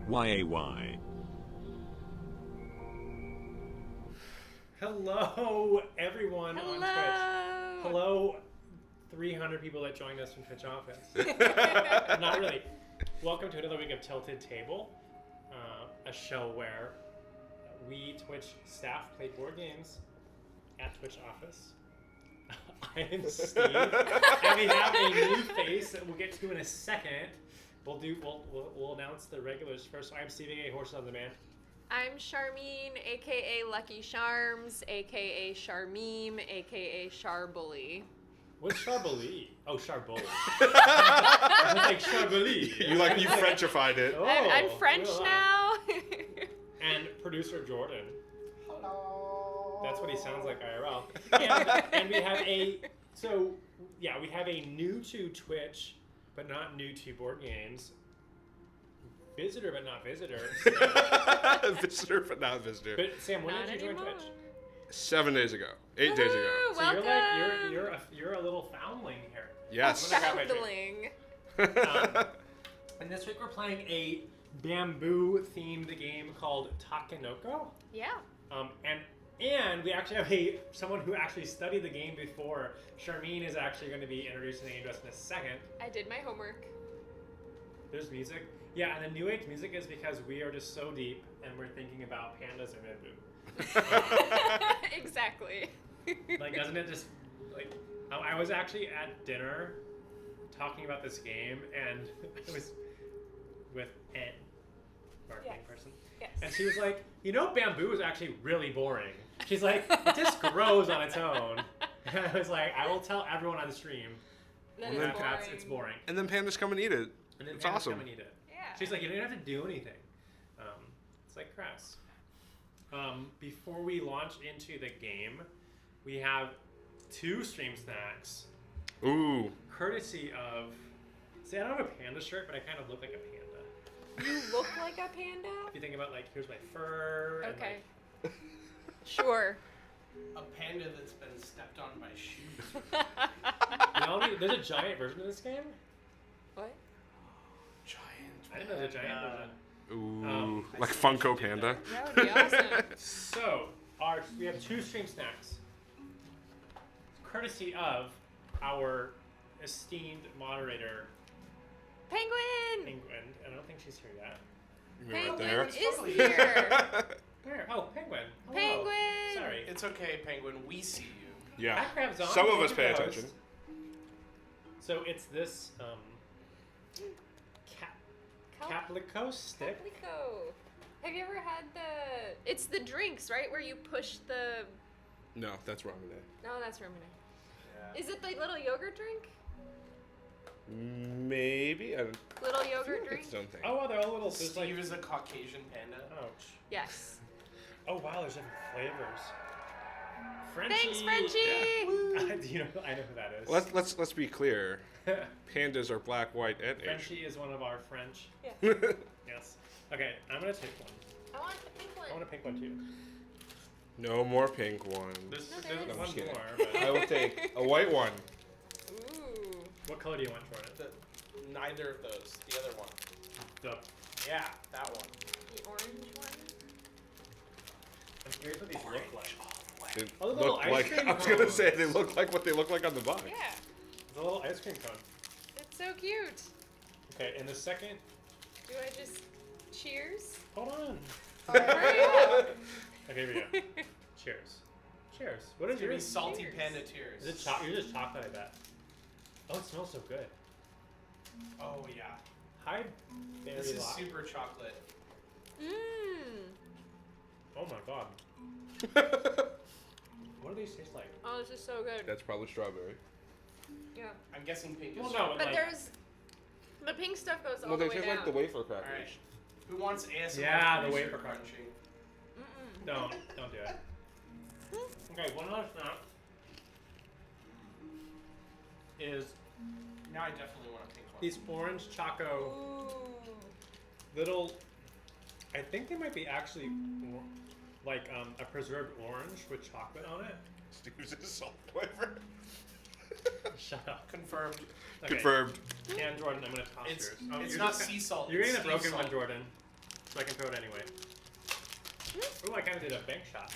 YAY. Hello, everyone on Twitch. Hello. Hello, 300 people that joined us from Twitch office. Not really. Welcome to another week of Tilted Table, a show where we Twitch staff play board games at Twitch office. I am Steve, and we have a new face that we'll get to in a second. We'll announce the regulars first. So I'm Steve, aka Horses on Demand. I'm Charmine, aka Lucky Charms, aka Charmeme, aka Charbully. What's Charbully? Oh, Charbully. I was like Charbully. You Frenchified it. Oh, I'm French well. now. And producer Jordan. Hello. That's what he sounds like IRL. And we have a new to Twitch, but not new to board games. Visitor, but not visitor. Visitor, but not visitor. But Sam, when Not did you join anymore. Twitch? 7 days ago. 8 days ago. Woo, So welcome. you're a little foundling here. Yes. Foundling. And this week we're playing a bamboo-themed game called Takenoko. Yeah. And we actually have someone who actually studied the game before. Charmine is actually going to be introducing the game to us in a second. I did my homework. There's music. Yeah, and the New Age music is because we are just so deep and we're thinking about pandas and bamboo. Exactly. Like, doesn't it just, like, I was actually at dinner talking about this game, and it was with Ed, marketing person. Yes. And she was like, bamboo is actually really boring. She's like, it just grows on its own. And I was like, I will tell everyone on the stream That is boring. it's boring. And then pandas come and eat it. And then It's pandas awesome. come and eat it. Yeah. She's like, you don't have to do anything. It's like crass. Before we launch into the game, we have 2 stream snacks, Ooh. courtesy of. See, I don't have a panda shirt, but I kind of look like a panda. You look like a panda? If you think about, like, here's my fur. and, Okay. like, Sure. A panda that's been stepped on by shoes. there's a giant version of this game. What? Giant. I didn't know there's a giant version. Ooh. I Like see what Funko you did Panda. That would be awesome. So, we have 2 stream snacks, courtesy of our esteemed moderator, Penguin! Penguin. I don't think she's here yet. You're right Penguin there. is here. Where? Oh, Penguin. Hello. Penguin! Sorry. It's okay, Penguin. We see you. Yeah. That crab's on. Some of us pay Penguin attention. knows. So it's this Caplico stick. Caplico. Have you ever had the... It's the drinks, right? Where you push the... No, that's wrong today. No, that's Romany. Yeah. Is it the little yogurt drink? Maybe. I don't Little feel yogurt like drink? it's its own thing. Oh, wow, they're all little. There's Steve like, is a Caucasian panda. ouch. Yes. Oh, wow, there's different flavors. Frenchie. Thanks, Frenchie! I know who that is. Let's be clear. Pandas are black, white, and Asian. Frenchie is one of our French. Yeah. Yes. Okay, I'm gonna take one. I want the pink one. I want a pink one too. No more pink ones. There's No, there is. one I'm just kidding. more. But I will take a white one. Ooh. what color do you want, Jordan? Neither of those. The other one. The. Yeah, that one. The orange one? I'm curious what these look like. They Oh, the little look ice like cream I was gonna cones. say they look like what they look like on the box. Yeah. The little ice cream cone. It's so cute. Okay, in the second. Do I just... Cheers? Hold on. Hurry up. Okay, here we go. Cheers. Cheers. What is Give me yours? salty Cheers. panda tears. Is it You're just chocolate, I bet. Oh, it smells so good. Oh yeah. Hi, Berry This is Lock. super chocolate. Mmm. Oh my god. What do these taste like? Oh, this is so good. That's probably strawberry. Yeah. I'm guessing pink is. Well, no, But like, there's... The pink stuff goes all No, the they way taste down. like the wafer crackers. Alright. Who wants ASMR? Yeah, the producer wafer crunch. crunching? Mm-mm. don't do it. Okay, one other snack is Now I definitely want a pink one. these orange choco Ooh. little. I think they might be actually like a preserved orange with chocolate on it. Steve's is salt flavor. Shut up. Confirmed. Okay. Confirmed. And Jordan, I'm gonna toss It's yours. Oh, it's you're not just- sea salt. You're it's getting a sea broken salt. one, Jordan. So I can throw it anyway. Ooh, I kind of did a bank shot.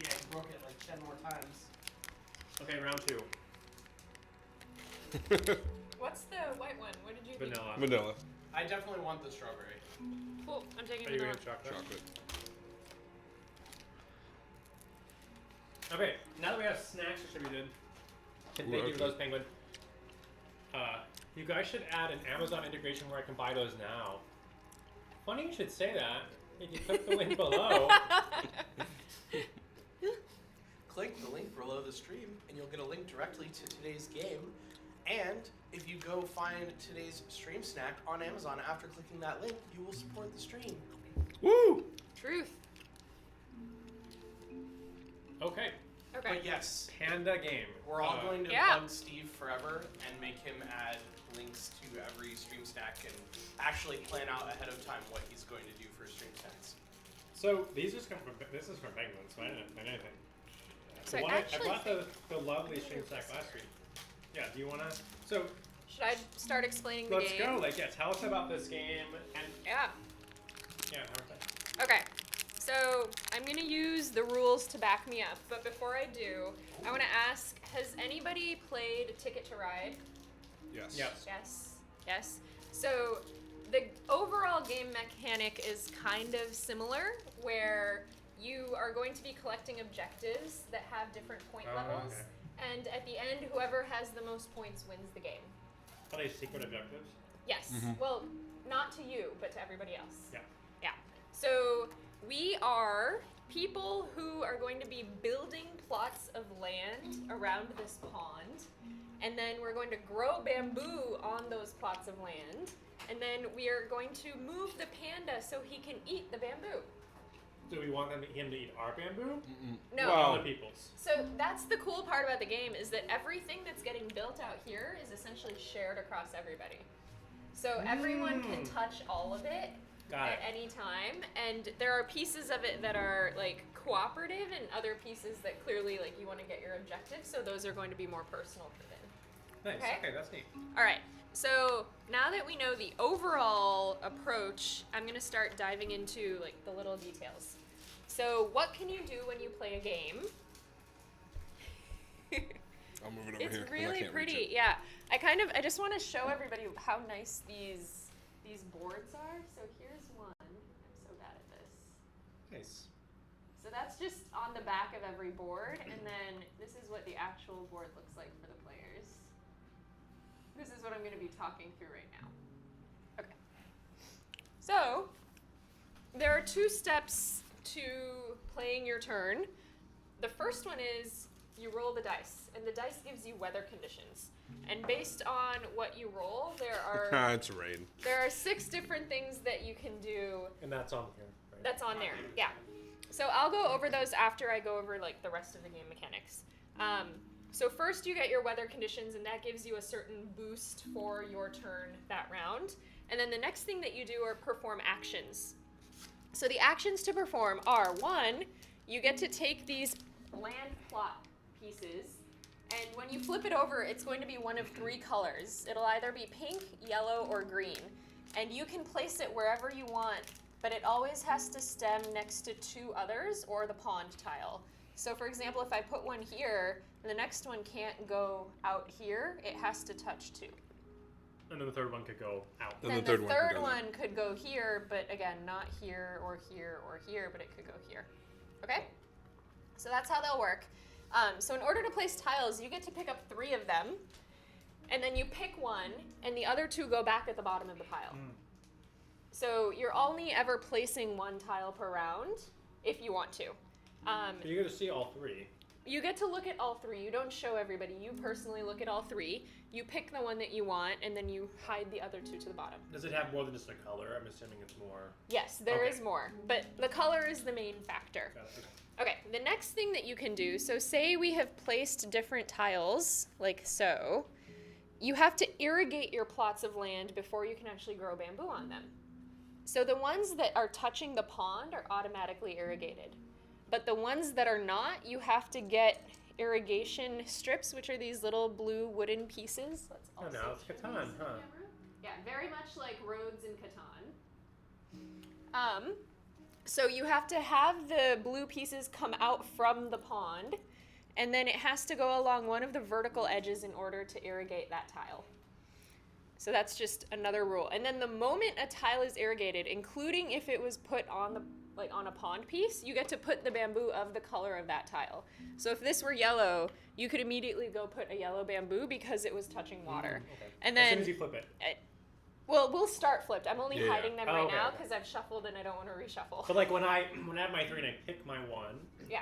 Yeah, you broke it like 10 more times. Okay, round 2. What's the white one? What did you think? Vanilla. Vanilla. I definitely want the strawberry. Cool. I'm taking Are you vanilla. getting chocolate? Chocolate. Okay, now that we have snacks distributed, and Ooh, thank you for okay. those, Penguin. You guys should add an Amazon integration where I can buy those now. Funny you should say that. If you click the link below. Click the link below the stream, and you'll get a link directly to today's game. And if you go find today's stream snack on Amazon after clicking that link, you will support the stream. Woo! Truth. Okay, Okay. But yes, Panda game. we're all going to Yeah. bug Steve forever and make him add links to every stream snack and actually plan out ahead of time what he's going to do for stream snacks. So these just come from. This is from Penguin, so I didn't find anything. So The I one actually I bought the lovely stream snack last week. Yeah. Do you wanna? So Should I start explaining the let's game? go. Like, yeah. Tell us about this game and Yeah. yeah. How was that? Okay. So I'm gonna use the rules to back me up, but before I do, I want to ask: has anybody played Ticket to Ride? Yes. Yes. Yes. Yes. So the overall game mechanic is kind of similar, where you are going to be collecting objectives that have different point Oh, levels, okay. and at the end, whoever has the most points wins the game. Are they secret objectives? Yes. Mhm. Well, not to you, but to everybody else. Yeah. Yeah. So we are people who are going to be building plots of land around this pond, and then we're going to grow bamboo on those plots of land, and then we are going to move the panda so he can eat the bamboo. Do we want him to eat our bamboo? No. Or Well- other people's? So that's the cool part about the game, is that everything that's getting built out here is essentially shared across everybody. So everyone can touch all of it Got at it. any time, and there are pieces of it that are like cooperative and other pieces that clearly like you want to get your objective, so those are going to be more personal driven. Nice. Okay. Okay, that's neat. All right, so now that we know the overall approach, I'm going to start diving into like the little details. So what can you do when you play a game? I'll move it over It's here. 'cause I really can't reach pretty. it. Yeah. I just want to show everybody how nice these boards are. So here's one. I'm so bad at this. Nice. So that's just on the back of every board, and then this is what the actual board looks like for the players. This is what I'm going to be talking through right now. Okay. So there are 2 steps to playing your turn. The first one is you roll the dice, and the dice gives you weather conditions. And based on what you roll, there are It's rain. 6 different things that you can do. And that's on here, right? That's on there, yeah. So I'll go over those after I go over like the rest of the game mechanics. So first you get your weather conditions, and that gives you a certain boost for your turn that round. And then the next thing that you do are perform actions. So the actions to perform are, 1, you get to take these land plot pieces, and when you flip it over, it's going to be one of 3 colors. It'll either be pink, yellow, or green. And you can place it wherever you want, but it always has to stem next to 2 others or the pond tile. So for example, if I put one here, the next one can't go out here, it has to touch 2. And then the third one could go out. Then Then the third the one can third go one could go here, but again, not here or here or here, but it could go here. Okay? So that's how they'll work. So in order to place tiles, you get to pick up 3 of them, and then you pick one, and the other 2 go back at the bottom of the pile. So you're only ever placing 1 tile per round, if you want to. So you get to see all 3. You get to look at all 3. You don't show everybody. You personally look at all 3. You pick the one that you want, and then you hide the other 2 to the bottom. Does it have more than just a color? I'm assuming it's more. Yes, there is Okay. more, but the color is the main factor. Got it. Okay, the next thing that you can do, so say we have placed different tiles, like so, you have to irrigate your plots of land before you can actually grow bamboo on them. So the ones that are touching the pond are automatically irrigated. But the ones that are not, you have to get irrigation strips, which are these little blue wooden pieces. Let's Oh, also now it's show Catan, these. huh? Yeah, very much like roads in Catan. So you have to have the blue pieces come out from the pond, and then it has to go along one of the vertical edges in order to irrigate that tile. So that's just another rule. And then the moment a tile is irrigated, including if it was put on the on a pond piece, you get to put the bamboo of the color of that tile. So if this were yellow, you could immediately go put a yellow bamboo because it was touching water. Okay. And As then soon as you flip it. Well, we'll start flipped. I'm only Yeah. hiding them Oh, right okay, now okay. because I've shuffled and I don't want to reshuffle. But like when I have my 3 and I pick my 1, Yeah.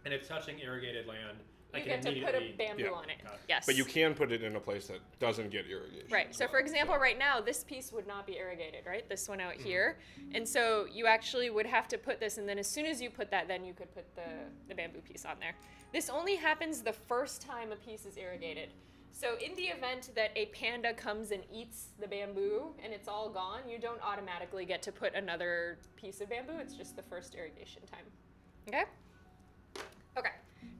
and it's touching irrigated land, I You can get to put immediately. a bamboo Yeah. on it. Got it. Yes. But you can put it in a place that doesn't get irrigation. Right. as So, for well, example, right now, this piece would not be irrigated, right? This one out here. And so you actually would have to put this, and then as soon as you put that, then you could put the bamboo piece on there. This only happens the first time a piece is irrigated. So in the event that a panda comes and eats the bamboo and it's all gone, you don't automatically get to put another piece of bamboo. It's just the first irrigation time. Okay? Okay.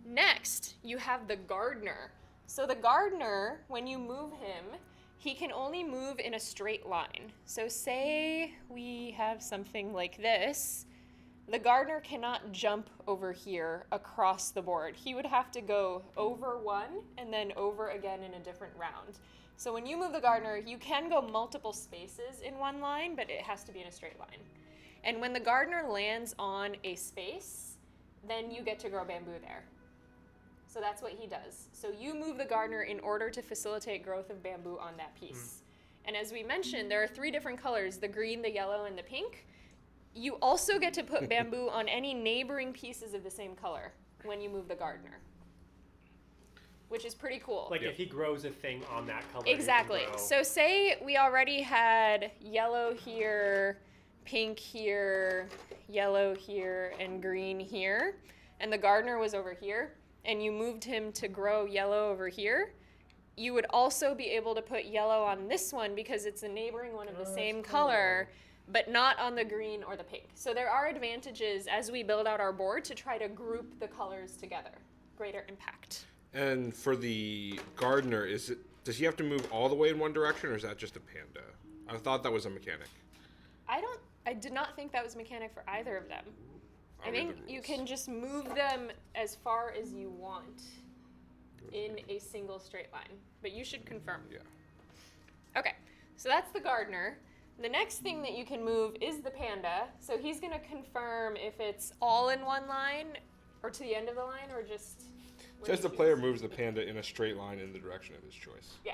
Next, you have the gardener. So the gardener, when you move him, he can only move in a straight line. So say we have something like this. The gardener cannot jump over here across the board. He would have to go over one and then over again in a different round. So when you move the gardener, you can go multiple spaces in one line, but it has to be in a straight line. And when the gardener lands on a space, then you get to grow bamboo there. So that's what he does. So you move the gardener in order to facilitate growth of bamboo on that piece. And as we mentioned, there are 3 different colors, the green, the yellow, and the pink. You also get to put bamboo on any neighboring pieces of the same color when you move the gardener, which is pretty cool. Like Yep. if he grows a thing on that color. he can Exactly. grow- So say we already had yellow here, pink here, yellow here, and green here, and the gardener was over here, and you moved him to grow yellow over here, you would also be able to put yellow on this one because it's a neighboring one of the Oh, same that's color, but not on the green or the pink. So there are advantages as we build out our board to try to group the colors together. Greater impact. And for the gardener, does he have to move all the way in one direction, or is that just a panda? I thought that was a mechanic. I did not think that was a mechanic for either of them. I I'll read think the you rules. can just move them as far as you want in a single straight line, but you should confirm. Yeah. Okay, so that's the gardener. The next thing that you can move is the panda. So he's going to confirm if it's all in one line or to the end of the line or just... what Says he the chooses. player moves the panda in a straight line in the direction of his choice. Yeah.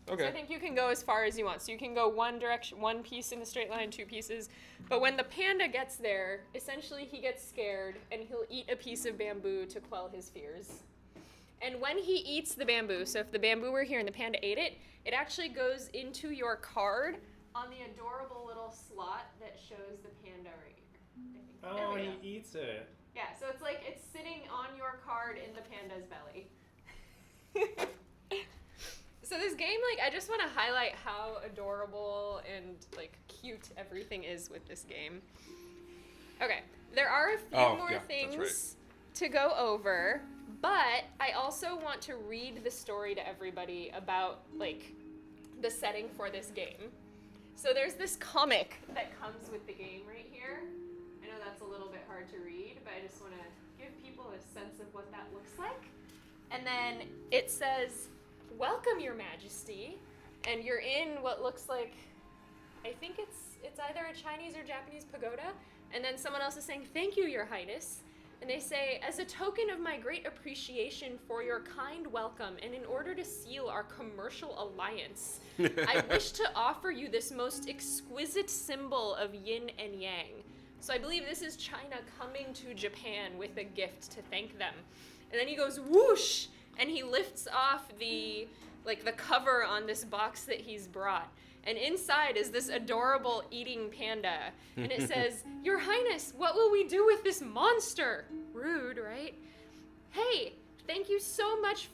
Okay. So I think you can go as far as you want. So you can go one direction, one piece in a straight line, 2 pieces. But when the panda gets there, essentially he gets scared and he'll eat a piece of bamboo to quell his fears. And when he eats the bamboo, so if the bamboo were here and the panda ate it, it actually goes into your card on the adorable little slot that shows the panda right here. I think. There Oh, we go. he eats it. Yeah, so it's like it's sitting on your card in the panda's belly. So this game, like, I just want to highlight how adorable and, like, cute everything is with this game. Okay, there are a few Oh, more yeah, that's things right. to go over, but I also want to read the story to everybody about, like, the setting for this game. So there's this comic that comes with the game right here. I know that's a little bit hard to read, but I just want to give people a sense of what that looks like. And then it says, "Welcome, Your Majesty," and you're in what looks like, I think it's either a Chinese or Japanese pagoda, and then someone else is saying, "Thank you, Your Highness." And they say, "As a token of my great appreciation for your kind welcome, and in order to seal our commercial alliance, I wish to offer you this most exquisite symbol of yin and yang." So I believe this is China coming to Japan with a gift to thank them. And then he goes whoosh, and he lifts off the cover on this box that he's brought. And inside is this adorable eating panda. And it says, "Your Highness, what will we do with this monster?" Rude, right? "Hey, thank you so much,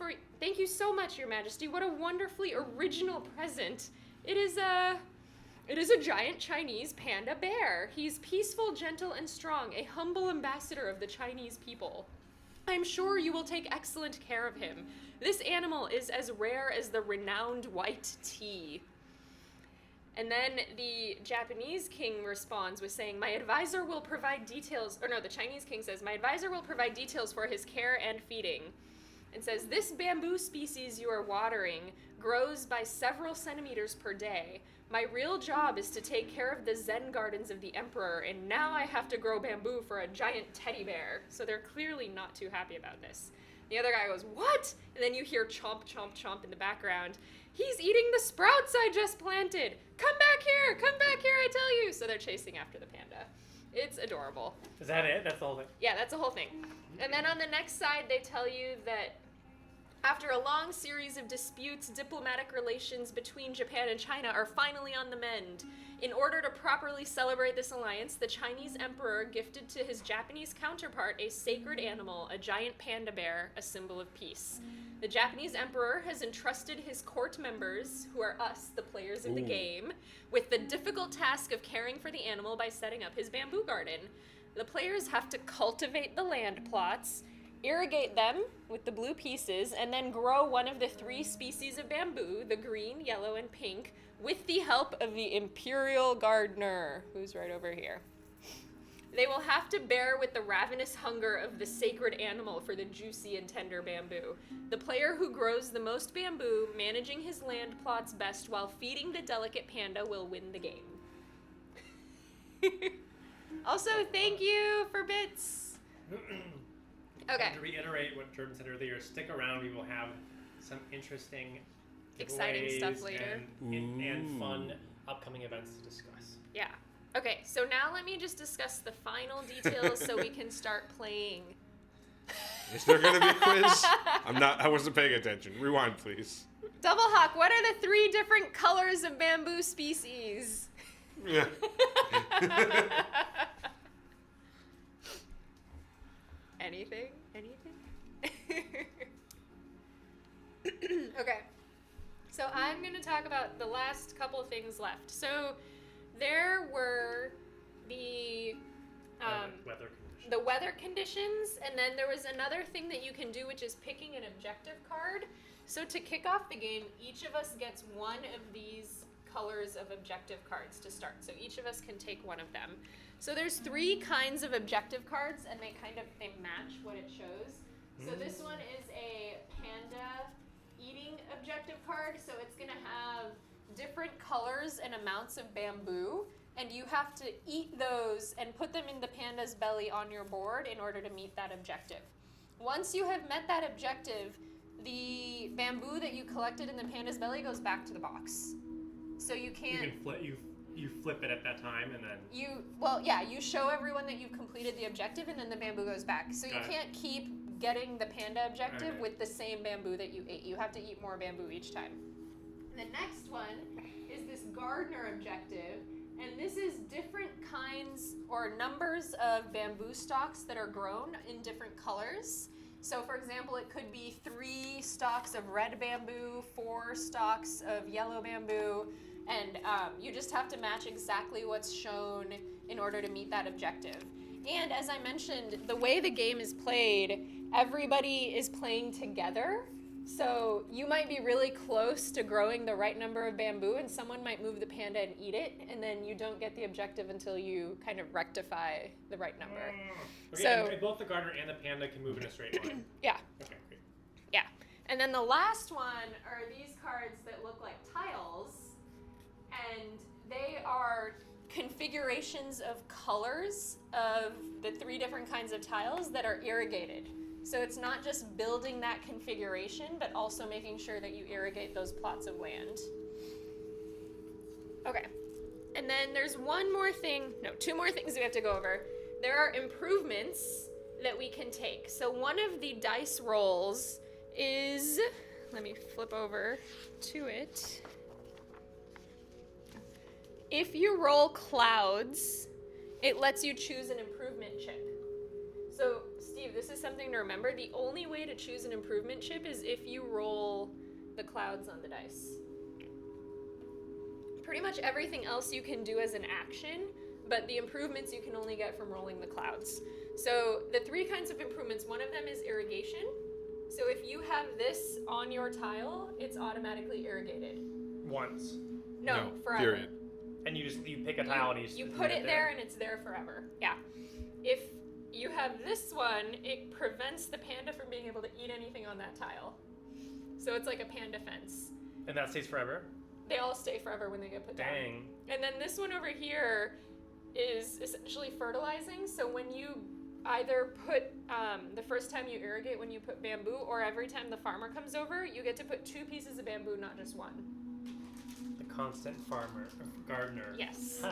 Your Majesty. What a wonderfully original present. It is a giant Chinese panda bear. He's peaceful, gentle, and strong, a humble ambassador of the Chinese people. I'm sure you will take excellent care of him. This animal is as rare as the renowned white tea." And then the Japanese king responds with saying, my advisor will provide details, or no, the Chinese king says, my advisor will provide details for his care and feeding. And says, this bamboo species you are watering grows by several centimeters per day. My real job is to take care of the Zen gardens of the emperor, and now I have to grow bamboo for a giant teddy bear. So they're clearly not too happy about this. The other guy goes, what? And then you hear chomp, chomp, chomp in the background. He's eating the sprouts I just planted. Come back here, I tell you. So they're chasing after the panda. It's adorable. Is that it? That's the whole thing? Yeah, that's the whole thing. And then on the next side, they tell you that after a long series of disputes, diplomatic relations between Japan and China are finally on the mend. In order to properly celebrate this alliance, the Chinese emperor gifted to his Japanese counterpart a sacred animal, a giant panda bear, a symbol of peace. The Japanese emperor has entrusted his court members, who are us, the players of the game, with the difficult task of caring for the animal by setting up his bamboo garden. The players have to cultivate the land plots, irrigate them with the blue pieces, and then grow one of the 3 species of bamboo, the green, yellow, and pink, with the help of the imperial gardener, who's right over here. They will have to bear with the ravenous hunger of the sacred animal for the juicy and tender bamboo. The player who grows the most bamboo, managing his land plots best while feeding the delicate panda, will win the game. Also, thank you for bits. Okay. To reiterate what Jordan said earlier, stick around. We will have some interesting, Exciting giveaways stuff later. and fun upcoming events to discuss. Yeah. Okay, so now let me just discuss the final details so we can start playing. Is there going to be a quiz? I wasn't paying attention. Rewind, please. Double Hawk, what are the 3 different colors of bamboo species? Yeah. Anything? Okay. So I'm going to talk about the last couple of things left. So there were the weather conditions, and then there was another thing that you can do, which is picking an objective card. So to kick off the game, each of us gets one of these colors of objective cards to start. So each of us can take one of them. So there's 3 kinds of objective cards, and they match what it shows. So this one is a panda eating objective card. So it's going to have different colors and amounts of bamboo, and you have to eat those and put them in the panda's belly on your board in order to meet that objective. Once you have met that objective, the bamboo that you collected in the panda's belly goes back to the box. So you can't... You flip it at that time, and then... You show everyone that you've completed the objective, and then the bamboo goes back. So you can't keep getting the panda objective with the same bamboo that you ate. You have to eat more bamboo each time. The next one is this gardener objective, and this is different kinds or numbers of bamboo stalks that are grown in different colors. So for example, it could be 3 stalks of red bamboo, 4 stalks of yellow bamboo, and you just have to match exactly what's shown in order to meet that objective. And as I mentioned, the way the game is played, everybody is playing together. So you might be really close to growing the right number of bamboo, and someone might move the panda and eat it, and then you don't get the objective until you kind of rectify the right number. Okay, So and both the gardener and the panda can move in a straight line. yeah, Okay, great. yeah. And then the last one are these cards that look like tiles, and they are configurations of colors of the 3 different kinds of tiles that are irrigated. So it's not just building that configuration, but also making sure that you irrigate those plots of land. Okay. And then there's 2 more things we have to go over. There are improvements that we can take. So one of the dice rolls is, let me flip over to it. If you roll clouds, it lets you choose an improvement chip. So, Steve, this is something to remember. The only way to choose an improvement chip is if you roll the clouds on the dice. Pretty much everything else you can do as an action, but the improvements you can only get from rolling the clouds. So the 3 kinds of improvements, one of them is irrigation. So if you have this on your tile, it's automatically irrigated. Once. No, forever. Period. And you pick a tile and you just You leave put it there and it's there forever. Yeah. If you have this one, it prevents the panda from being able to eat anything on that tile. So it's like a panda fence. And that stays forever? They all stay forever when they get put down. Dang. And then this one over here is essentially fertilizing. So when you either put, the first time you irrigate when you put bamboo, or every time the farmer comes over, you get to put 2 pieces of bamboo, not just one. The constant farmer, gardener. Yes.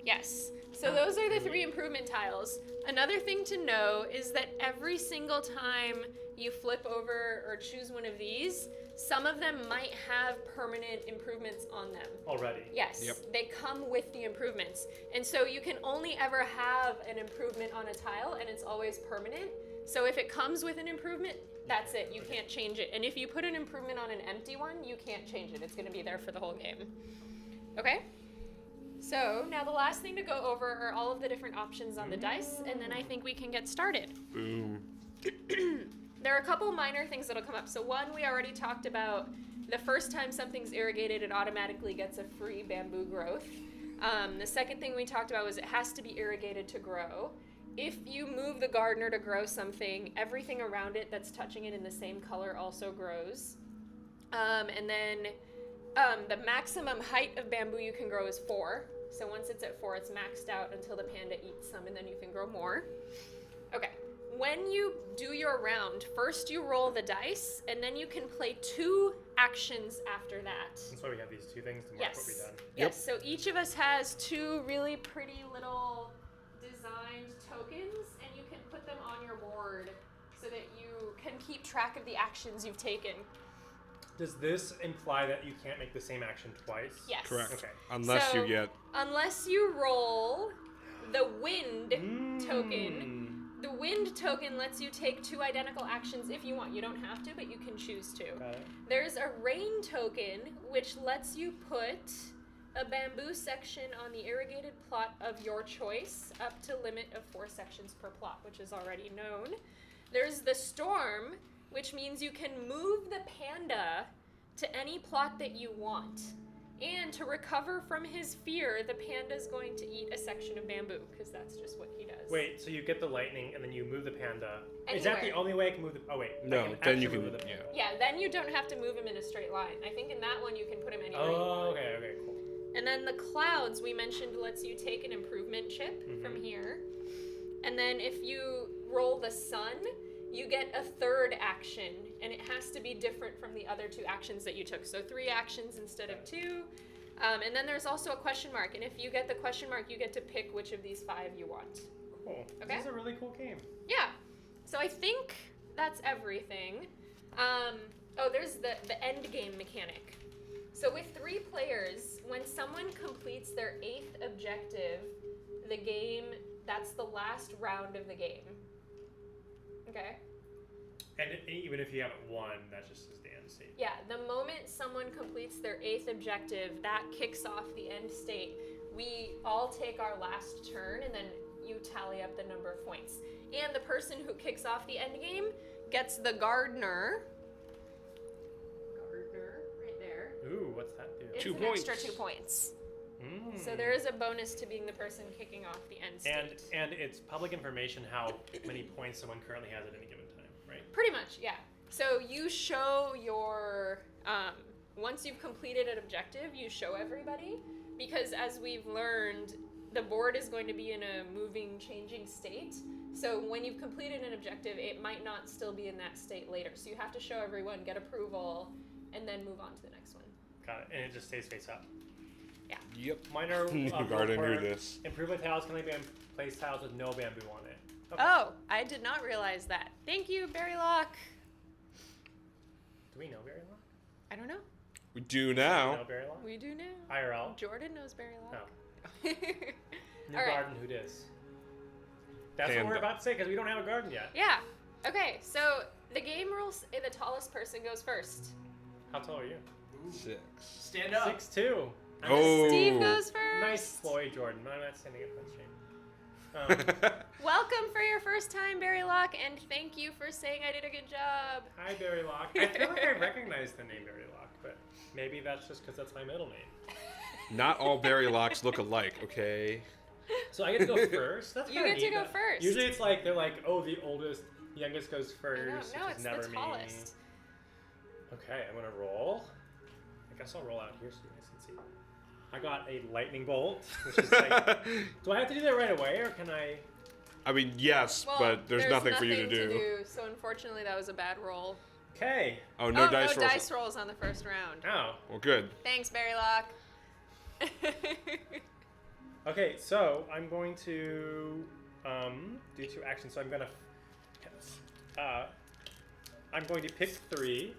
Yes. So those are the 3 improvement tiles. Another thing to know is that every single time you flip over or choose one of these, some of them might have permanent improvements on them. Already. Yes, Yep. they come with the improvements. And so you can only ever have an improvement on a tile, and it's always permanent. So if it comes with an improvement, that's it. You can't change it. And if you put an improvement on an empty one, you can't change it. It's going to be there for the whole game. Okay? So now the last thing to go over are all of the different options on the dice, and then I think we can get started. Boom. There are a couple minor things that'll come up. So one, we already talked about the first time something's irrigated, it automatically gets a free bamboo growth. The second thing we talked about was it has to be irrigated to grow. If you move the gardener to grow something, everything around it that's touching it in the same color also grows. And then the maximum height of bamboo you can grow is 4. So once it's at 4, it's maxed out until the panda eats some, and then you can grow more. Okay. When you do your round, first you roll the dice, and then you can play 2 actions after that. That's why we have these 2 things to mark what we've done. Yes, so each of us has 2 really pretty little designed tokens, and you can put them on your board so that you can keep track of the actions you've taken. Does this imply that you can't make the same action twice? Yes. Correct. Okay. Unless So- you get Unless you roll the wind token. The wind token lets you take 2 identical actions if you want. You don't have to, but you can choose to. Got it. There's a rain token, which lets you put a bamboo section on the irrigated plot of your choice, up to limit of 4 sections per plot, which is already known. There's the storm, which means you can move the panda to any plot that you want. And to recover from his fear, the panda's going to eat a section of bamboo, because that's just what he does. Wait, so you get the lightning and then you move the panda. Is that the Anywhere. only way I can move the... Oh, wait. I No, can then you actually can- move the panda. Yeah, then you don't have to move him in a straight line. I think in that one you can put him anywhere you Oh, want. okay, cool. And then the clouds, we mentioned, lets you take an improvement chip from here. And then if you roll the sun, you get a 3rd action, and it has to be different from the other 2 actions that you took. So 3 actions instead of 2. And then there's also a question mark, and if you get the question mark, you get to pick which of these 5 you want. Cool. Okay. This is a really cool game. Yeah. So I think that's everything. There's the end game mechanic. So with 3 players, when someone completes their 8th objective, the game, that's the last round of the game. Okay? And even if you haven't won, that just is the end state. Yeah, the moment someone completes their 8th objective, that kicks off the end state. We all take our last turn, and then you tally up the number of points. And the person who kicks off the end game gets the gardener. Gardener, right there. Ooh, what's that do? It's 2 an points. extra 2 points. Mm. So there is a bonus to being the person kicking off the end state. And it's public information how many points someone currently has at any given time, right? Pretty much, yeah. So you show your, once you've completed an objective, you show everybody, because as we've learned, the board is going to be in a moving, changing state. So when you've completed an objective, it might not still be in that state later. So you have to show everyone, get approval, and then move on to the next one. Got it. And it just stays face up. Yep. Minor Garden knew this. Improvement tiles can only be placed tiles with no bamboo on it. Okay. Oh, I did not realize that. Thank you, Barry Lock. Do we know Barry Lock? I don't know. We do Know now. Barry Lock? We do now. IRL? Jordan knows Barry No. Lock. New All right. garden, who dis? That's what we're Panda. about to say, because we don't have a garden yet. Yeah. Okay, so the game rules, the tallest person goes first. How tall are you? 6. Stand up. 6'2". Oh. Steve goes first. Nice ploy, Jordan. I'm not standing up that straight. Welcome for your first time, Barry Lock, and thank you for saying I did a good job. Hi, Barry Lock. I feel like I recognize the name Barry Lock, but maybe that's just because that's my middle name. Not all berry locks look alike, okay? So I get to go first. That's You kinda get to neat. go first. Usually it's like they're like, oh, the oldest, youngest goes first. No, which it's is never the tallest. me. Okay, I'm gonna roll. I guess I'll roll out here so you guys can see. I got a lightning bolt, which is like, do I have to do that right away or can I? I mean, yes, Well, but there's nothing for you to do. So unfortunately, that was a bad roll. Okay. Oh, no dice no rolls. dice rolls on the first round. Oh. Well, good. Thanks, Berrylock. Okay, so I'm going to do 2 actions. So I'm gonna pick 3.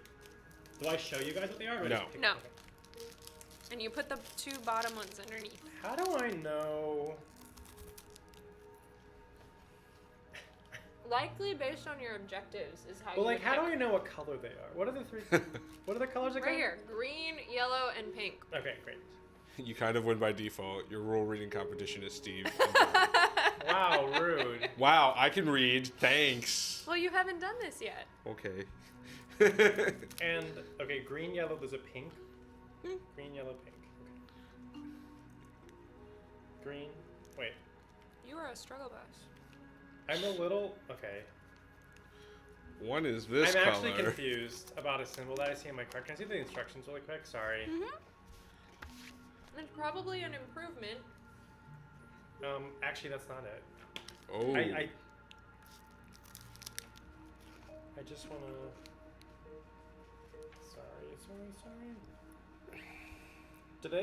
Do I show you guys what they are? Or No. just pick No. them? Okay. And you put the 2 bottom ones underneath. How do I know? Likely based on your objectives is how Well, you like, would how do pick. I know what color they are? What are the 3? What are the colors again? Right here, green, yellow, and pink. Okay, great. You kind of win by default. Your rule reading competition is Steve. Wow, rude. Wow, I can read. Thanks. Well, you haven't done this yet. Okay. And okay, green, yellow. There's a pink. Hmm. Green, yellow, pink. Okay. Green. Wait. You are a struggle bus. I'm a little okay. One is this I'm color. actually confused about a symbol that I see on my card. Can I see the instructions really quick? Sorry. It's probably an improvement. Actually, that's not it. Oh. I just wanna. Sorry.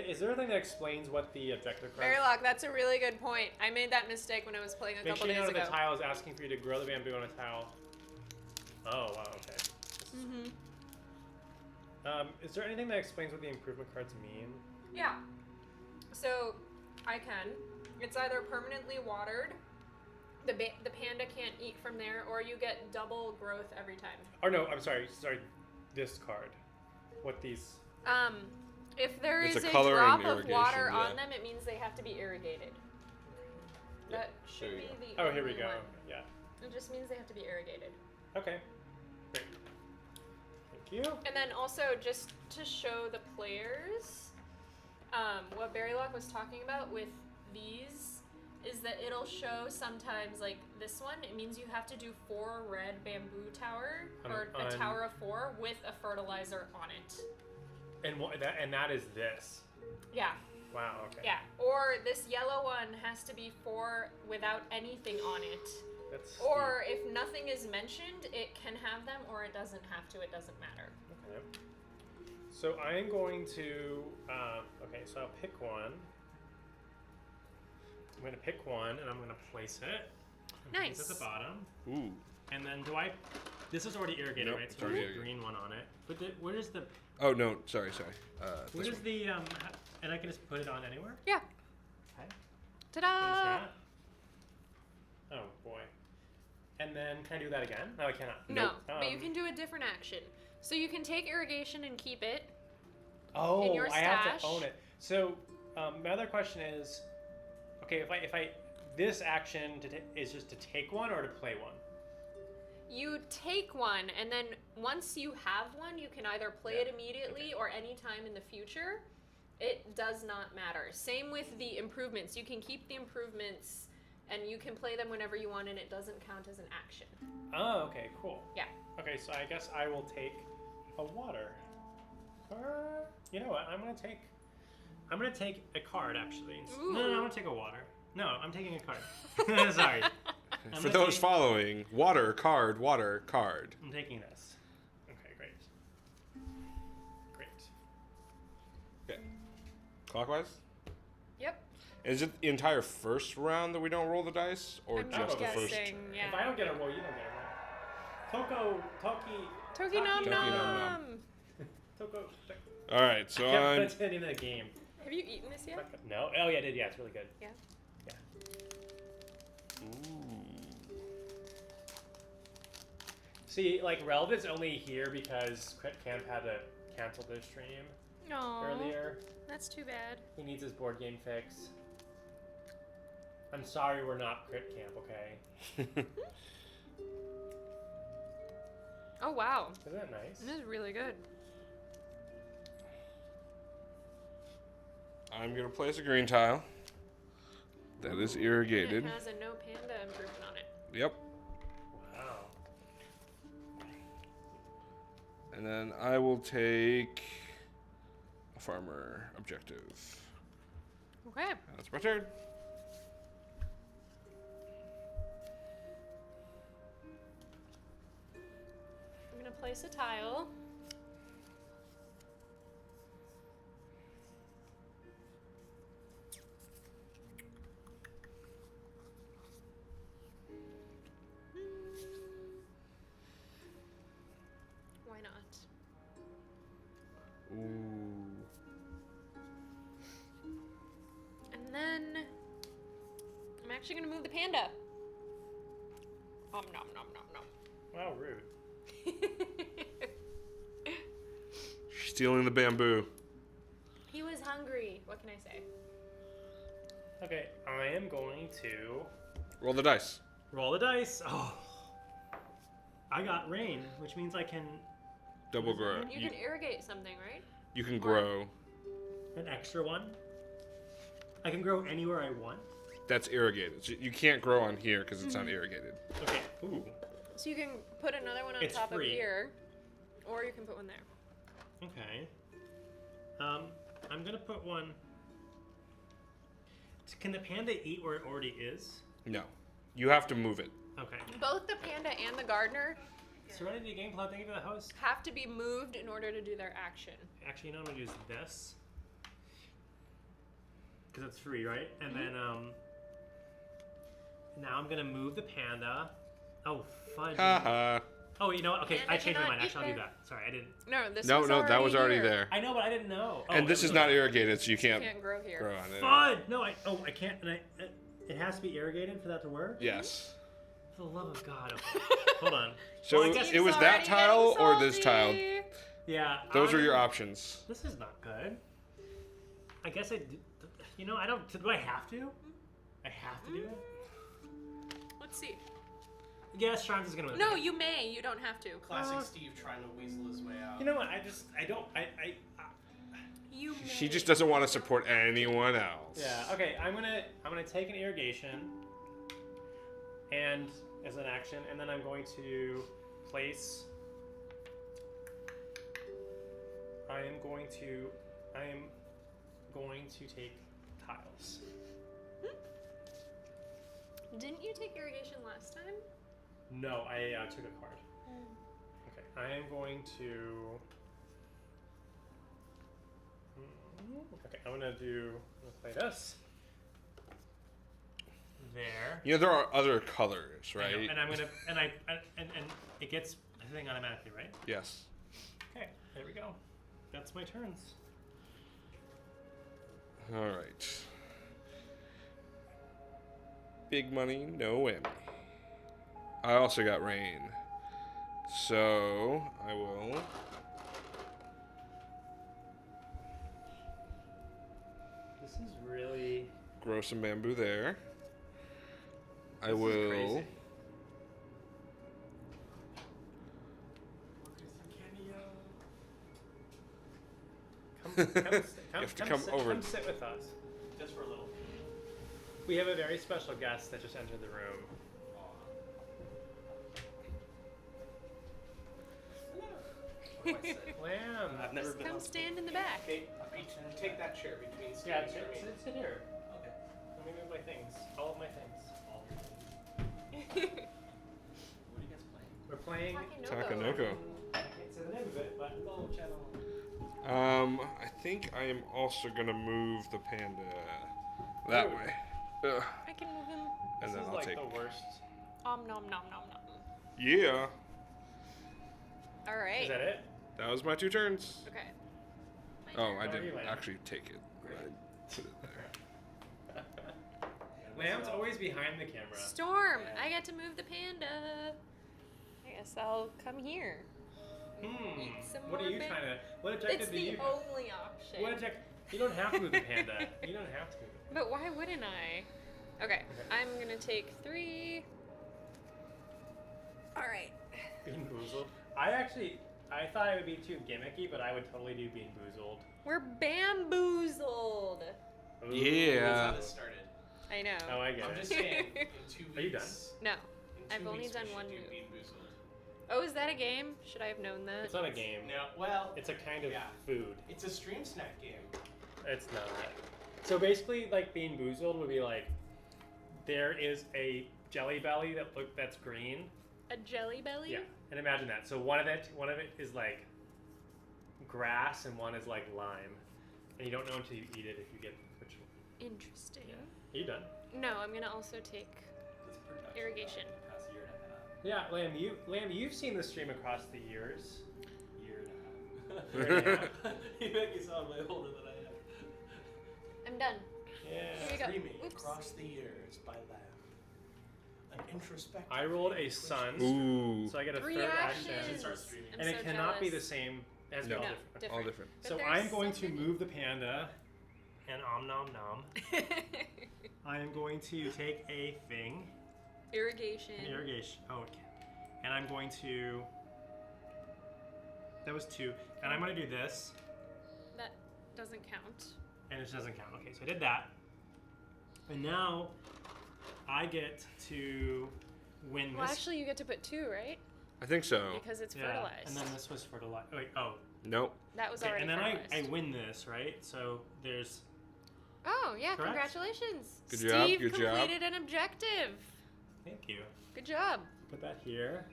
Is there anything that explains what the objective card? Berrylock, that's a really good point. I made that mistake when I was playing a Make couple sure you days know ago. the tile is asking for you to grow the bamboo on a tile. Oh wow. Okay. Is there anything that explains what the improvement cards mean? Yeah. So, I can. It's either permanently watered, the panda can't eat from there, or you get double growth every time. Or no, I'm sorry. This card. What these? If there It's is a a color drop and of water irrigation, on yeah. them, it means they have to be irrigated. That should there be you the Oh, here we only go. one. Yeah. It just means they have to be irrigated. Okay. Great. Thank you. And then also, just to show the players, what Berrylock was talking about with these is that it'll show sometimes, like this one, it means you have to do 4 red bamboo tower, or a tower of 4 with a fertilizer on it. And that is this. Yeah, Wow. Okay. yeah. Or this yellow one has to be 4 without anything on it. That's Or if nothing is mentioned, it can have them, or it doesn't have to. It doesn't matter. Okay. So I am going to. Okay. So I'll pick one. I'm going to pick one, and I'm going to place it. And place it Nice. at the bottom. Ooh. And then do I? This is already irrigated, Nope, right? it's So already there's a irrigated. green one on it. But where is the? Oh no, sorry. Where This is the? And I can just put it on anywhere. Yeah. Okay. Ta-da! What is that? Oh boy. And then can I do that again? No, I cannot. No, Nope. but you can do a different action. So you can take irrigation and keep it. Oh, in your I have stash. to own it. So my other question is, okay, if I this action is just to take one or to play one. You take one, and then once you have one, you can either play it immediately or anytime in the future. It does not matter. Same with the improvements. You can keep the improvements, and you can play them whenever you want, and it doesn't count as an action. Oh, okay, cool. Yeah. Okay, so I guess I will take a water. Or you know what? I'm gonna take a card actually. No, I'm gonna take a water. No, I'm taking a card. Sorry. I'm For gonna those take- following, water card. I'm taking this. Okay, great. Great. Okay. Clockwise. Yep. Is it the entire first round that we don't roll the dice, or I'm just the first? guessing, yeah. If I don't get a roll, you don't get a roll. Toki nom Toki nom. nom nom. Toko. All right, so I I'm. can't put it in the game. Have you eaten this yet? No. Oh yeah, I did. Yeah, it's really good. Yeah. Yeah. Ooh. See, like Relevant's only here because Crit Camp had to cancel their stream Aww. earlier. That's too bad. He needs his board game fix. I'm sorry we're not Crit Camp, okay? Oh wow. Isn't that nice? This is really good. I'm gonna place a green tile. That is irrigated. It has a no panda improvement on it. Yep. Wow. And then I will take a farmer objective. Okay. That's my turn. I'm gonna place a tile. Why not? Ooh. And then I'm actually gonna move the panda. Nom nom nom nom nom. Wow, rude. Stealing the bamboo. He was hungry. What can I say? Okay, I am going to Roll the dice. roll the dice. Oh. I got rain, which means I can Double grow. You can irrigate something, right? You can grow. an extra one. I can grow anywhere I want. That's irrigated. So you can't grow on here because it's not irrigated. Okay. Ooh. So you can put another one on It's top free. of here, or you can put one there. Okay. I'm gonna put one. Can the panda eat where it already is? No. You have to move it. Okay. Both the panda and the gardener Serenity Game Club, thank you for the host. have to be moved in order to do their action. Actually, you know, I'm gonna use this because it's free, right? And then now I'm gonna move the panda. Oh, fudge. Haha. Oh, you know what? Okay, And I I changed my cannot mind. Actually, I'll eat do that. that. Sorry, I didn't. No, this No, was no, that was already here. there. I know, but I didn't know. Oh, And this it is was not okay. irrigated, so you You can't can't grow here. grow on it. Fudge! No, I can't. And it has to be irrigated for that to work. Yes. For the love of God. Okay. Hold on. So Well, I guess it was that Already tile getting or this tile? salty. Yeah. Those were your options. This is not good. I guess I. You know, I don't. Do I have to? I have to do it. Let's see. Yes, Charms is gonna win. No, you may. You don't have to. Classic Steve trying to weasel his way out. You know what? I don't. You may. She just doesn't want to support anyone else. Yeah. Okay. I'm gonna take an irrigation, and as an action, and then I'm going to place. I am going to take tiles. Didn't you take irrigation last time? No, I took a card. Okay, I am going to. Okay, I'm gonna play this. There. You know, there are other colors, I know, right? and I'm gonna and it gets the thing automatically, right? Yes. Okay, there we go. That's my turns. All right. Big money, no whammy. I also got rain. So I will This is really. grow some bamboo there. I This is will. crazy. You have to come over. Come sit with us, just for a little. We have a very special guest that just entered the room. What do I say? Lamb. I've never been Come on. stand in the back. Hey, take that chair between Steve Yeah, and sit, me. sit here. Okay. Let me move my things. All of my things. What are you guys playing? We're playing. Takenoko. I can't say the name of it, but little channel. I think I am also gonna move the panda that Ooh. way. Ugh. I can move him. This And then is I'll like take. the worst. Nom nom nom nom nom. Yeah, All right. Is that it? that was my 2 turns. Okay. My Oh, turn. I How are you, didn't Lamb? actually take it. I put it there. Lamb's always behind the camera. Storm. I get to move the panda. I guess I'll come here. Eat some What are more you bam- trying to? What objective It's do you the have? only option. What objective? You don't have to move the panda. You don't have to move it. But why wouldn't I? Okay, I'm gonna take 3. All right. Bean boozled. I thought it would be too gimmicky, but I would totally do Bean Boozled. We're bamboozled. Ooh. Yeah. That's how this started. I know. Oh, I get I'm it. just saying, in 2 weeks. Are you done? No. in 2 I've only weeks, we done should one do move. Bean Boozled. Oh, is that a game? Should I have known that? It's not a game. No, well, It's a kind of Yeah. food. it's a stream snack game. It's not. So basically, like Bean Boozled would be like, there is a Jelly Belly that's green. A jelly belly? Yeah, and imagine that. So one of it is like grass, and one is like lime, and you don't know until you eat it if you get which one. Interesting. Are you done? No, I'm gonna also take irrigation. Past year and a half. Yeah, Lamb, you've seen the stream across the years. Year and a half. Year and a half. You make me sound way older than I am. I'm done. Yeah. Here we go. Streaming Oops. across the years by Lamb. An introspective. I rolled a sun, Ooh. so I get a Three third actions. action, should start streaming. I'm and so it cannot be the jealous. same. It has to No. be all No, different. All different. But So there's I'm going so to many. move the panda, and nom nom. I am going to take a thing, Irrigation. an irrigation. Oh, okay. And I'm going to. That was 2, and I'm going to do this, That doesn't count. and it doesn't count. Okay, so I did that, and now I get to win Well, this. actually, you get to put 2, right? I think so. Because it's Yeah, fertilized. and then this was fertilized. Wait, oh. Nope. That was Okay, already and then I fertilized. win this, right? So there's. Oh, yeah, Correct? congratulations. Good Steve job, good job. completed an objective. Thank you. Good job. Put that here,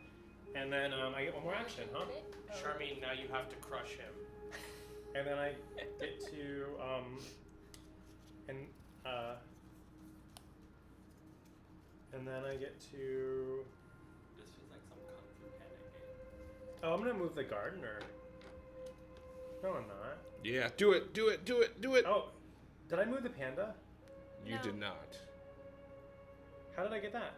and then I get one more action, huh? Charmaine, now you have to crush him. And then I get to and then I get to. This feels like some kung fu panic game. Oh, I'm gonna move the gardener. No, I'm not. Yeah. Do it. Do it. Do it. Do it. Oh, did I move the panda? You No. did not. How did I get that?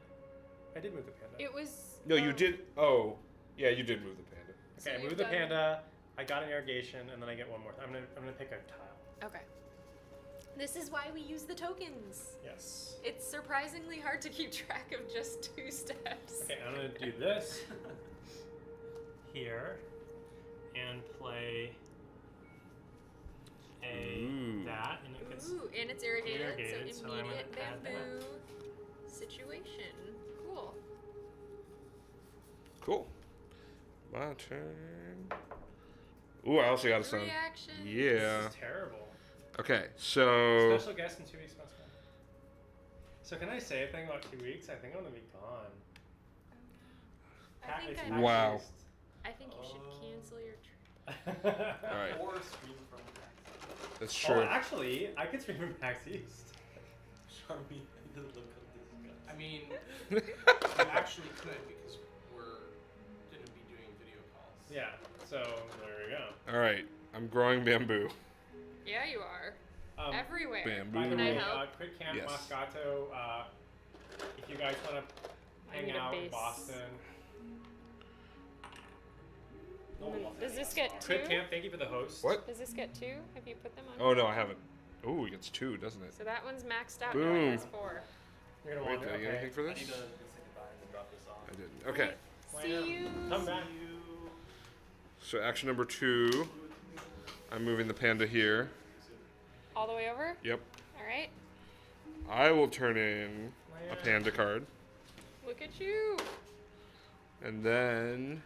I did move the panda. It was. No, you did. Oh, yeah, you did move the panda. So Okay, I you've moved the done- panda. I got an irrigation, and then I get one more. I'm gonna pick a tile. Okay. This is why we use the tokens. Yes. It's surprisingly hard to keep track of just 2 steps. Okay, I'm gonna do this here, and play Ooh. that, and it gets. Ooh, and it's irrigated, Irrigated, so so I'm immediate gonna add that. bamboo situation. Cool. Cool. My turn. Ooh, I also got a sun. Reaction. Yeah. This is terrible. Okay, so. Special guest in 2 weeks. Must come. So can I say a thing about 2 weeks? I think I'm gonna be gone. I think It's I- pack Wow. based. I think you should cancel your trip. All right, Or stream from PAX. that's Oh, true. actually, I could stream from PAX East. Charmaine, the look of disgust. I mean, you actually could because we're gonna be doing video calls. Yeah. So there we go. All right, I'm growing bamboo. Yeah, you are. Everywhere. Bamboo. By the Can I way, help? Crit Camp Yes. Moscato. If you guys want to I hang need a out in base. Boston. Does this get 2? Crit Camp, thank you for the host. What? Does this get 2? Have you put them on? Oh no, I haven't. Oh, it gets 2, doesn't it? So that one's maxed out. Now Boom. it has 4. You're gonna Wait, want did I get anything for I this? need to say goodbye and then drop this off. I didn't. Okay, See you. Come back. so action number 2. I'm moving the panda here. All the way over? Yep. All right. I will turn in a panda card, Look at you. and then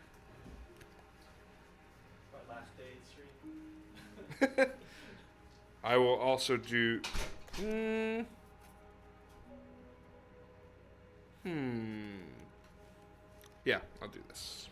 My last day stream. I will also do. Yeah, I'll do this.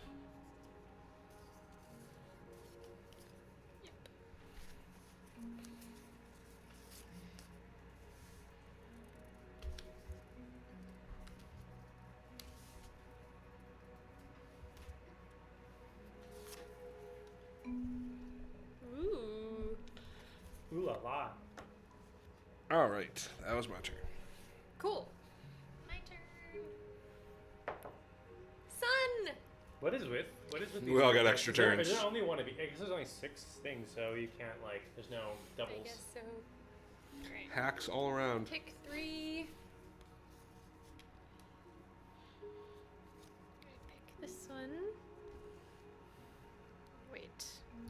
Ooh. Ooh la la. All right, that was my turn. Cool. My turn. Sun. What is with We these all got numbers? extra Is there- turns. Is there only one of each? I guess there's only 6 things, so you can't like. There's no I doubles. guess so. Alright. Hacks all around. Pick 3. Pick this one. Wait.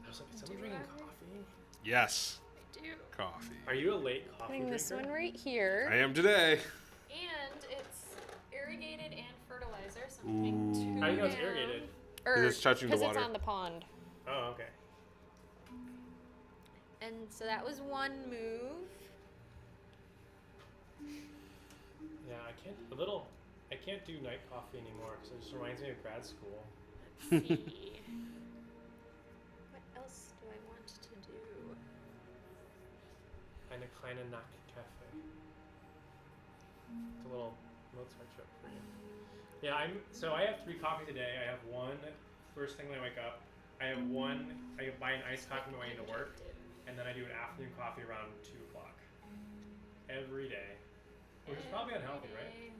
I was like, is someone drinking coffee? Yes. I do. Coffee. Are you a late coffee Putting drinker? this one right here. I am today. And it's irrigated and fertilizer, so I'm putting two How do you know it's down. irrigated? It's touching the Because water. it's on the pond. Oh, okay. And so that was one move. Yeah, I can't do night coffee anymore because it just reminds me of grad school. Let's see. What else do I want to do? Eine kleine Nachtkaffee. It's a little Mozart joke for you. Yeah, so I have 3 coffees a day. I have one first thing when I wake up. I have one, I buy an iced coffee on my way into work, and then I do an afternoon coffee around 2 o'clock. Every day. Which is probably unhealthy, right?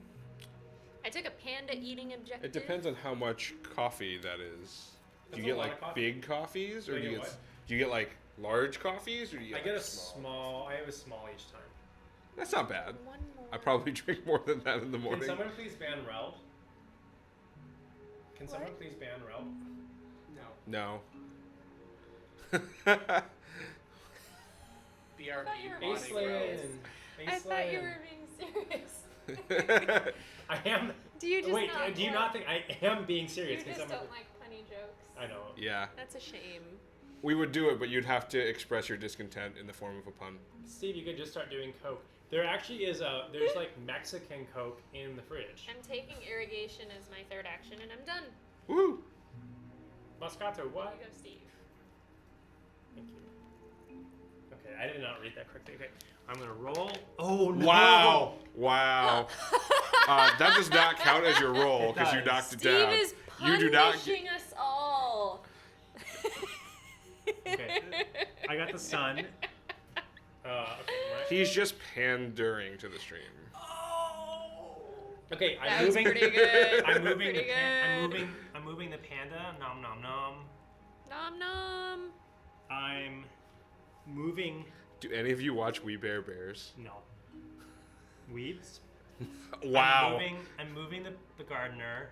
I took a panda eating objective. It depends on how much coffee that is. Do That's you a get lot like of coffee. big coffees, or Do I do you get get what? do you get like large coffees, or do you get I get like a small, I have a small each time. That's not bad. One more. I probably drink more than that in the Can morning. someone please ban Reld? Can someone please ban Reld? No. No. BRB. thought you were bonding being serious. rows. I thought you were being serious. I am. Do you just Wait, not do you like- not think I am being serious? You Can just someone? don't like punny jokes. I know. Yeah, That's a shame. we would do it, but you'd have to express your discontent in the form of a pun. Steve, you could just start doing Coke. There actually is there's like Mexican Coke in the fridge. I'm taking irrigation as my third action, and I'm done. Woo! Moscato, Here what? you go, Steve. Thank you. Okay, I did not read that correctly. Okay, I'm gonna roll. Oh no! Wow! Wow! That does not count as your roll It because you does. knocked it Steve down. is You do not. punishing us all. Okay, I got the sun. Okay, He's just pandering to the stream. okay, That I'm was moving. pretty good. I'm moving Pretty the I'm good. moving the panda. Nom nom nom. Nom nom. I'm moving. Do any of you watch We Bare Bears? No. Weeds. Wow. I'm moving the gardener,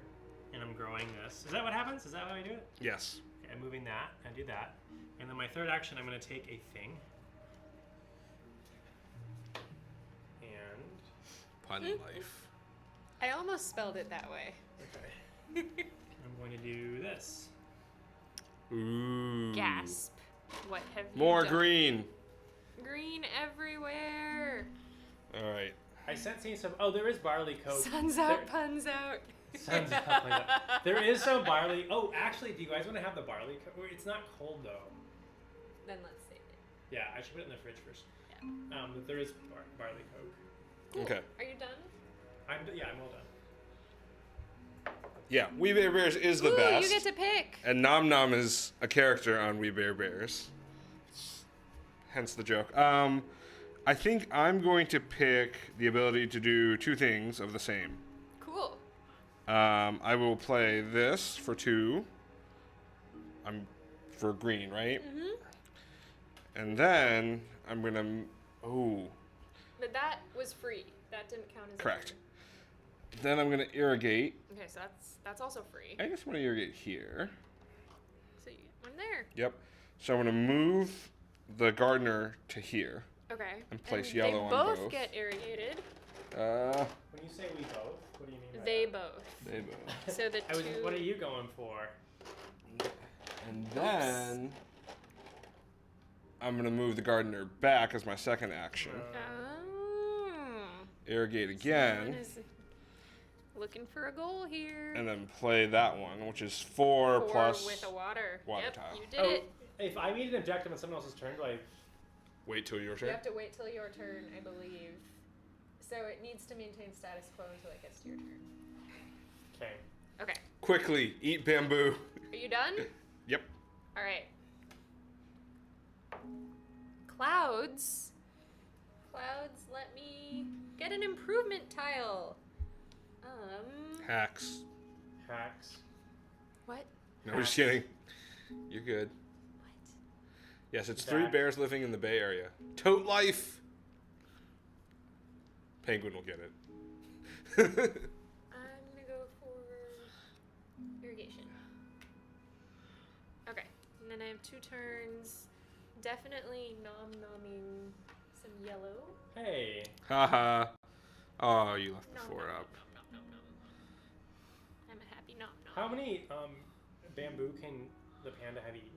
and I'm growing this. Is that what happens? Is that how I do it? Yes. Okay, I'm moving that. I do that, and then my third action, I'm going to take a thing, and Pun life. I almost spelled it that way. okay, I'm going to do this. Ooh. Gasp. What have you More done? green. Green everywhere. All right. I sensing some. Oh, there is barley coke. Sun's There- out, puns out. Sun's out. Like that. There is some barley. Oh, actually, do you guys want to have the barley coke? It's not cold though. Then let's save it. Yeah, I should put it in the fridge first. Yeah. But there is barley coke. Cool. Okay. Are you done? I'm all done. Yeah, We Bare Bears is the Ooh, best. you get to pick. And Nom Nom is a character on We Bare Bears. Hence the joke. I think I'm going to pick the ability to do 2 things of the same. Cool. I will play this for 2. I'm for green, right? Mm-hmm. And then I'm gonna. Oh, But that was free. That didn't count as a correct. turn. Then I'm gonna irrigate. Okay, so that's also free. I guess I'm gonna irrigate here. So you get one there. Yep. So I'm gonna move the gardener to here. Okay. And place they yellow on both both. get irrigated. Uh, When you say we both, what do you mean by They that? both. they both. So the I was. two. What are you going for? And then I'm gonna move the gardener back as my second action. Oh. Irrigate Someone again, is looking for a goal here. and then play that one, which is 4 plus. with a water. water Yep, tile. you did Oh, it. if I meet an objective on someone else's turn, do I? Wait till your You turn. have to wait till your turn, I believe. So it needs to maintain status quo until it gets to your turn. Okay. Okay. Quickly eat bamboo. Are you done? Yep. All right. Clouds. Clouds, let me get an improvement tile. Hacks. Hacks. What? No, just kidding. You're good. What? Yes, it's 3 That- bears living in the Bay Area. Tote life. Penguin will get it. I'm gonna go for irrigation. Okay. And then I have 2 turns. Definitely nom-nomming some yellow. Hey. Haha. Oh, you left the Nom, 4 nom, up. nom, nom, nom, nom. I'm a happy nom-nom. How many bamboo can the panda have eaten?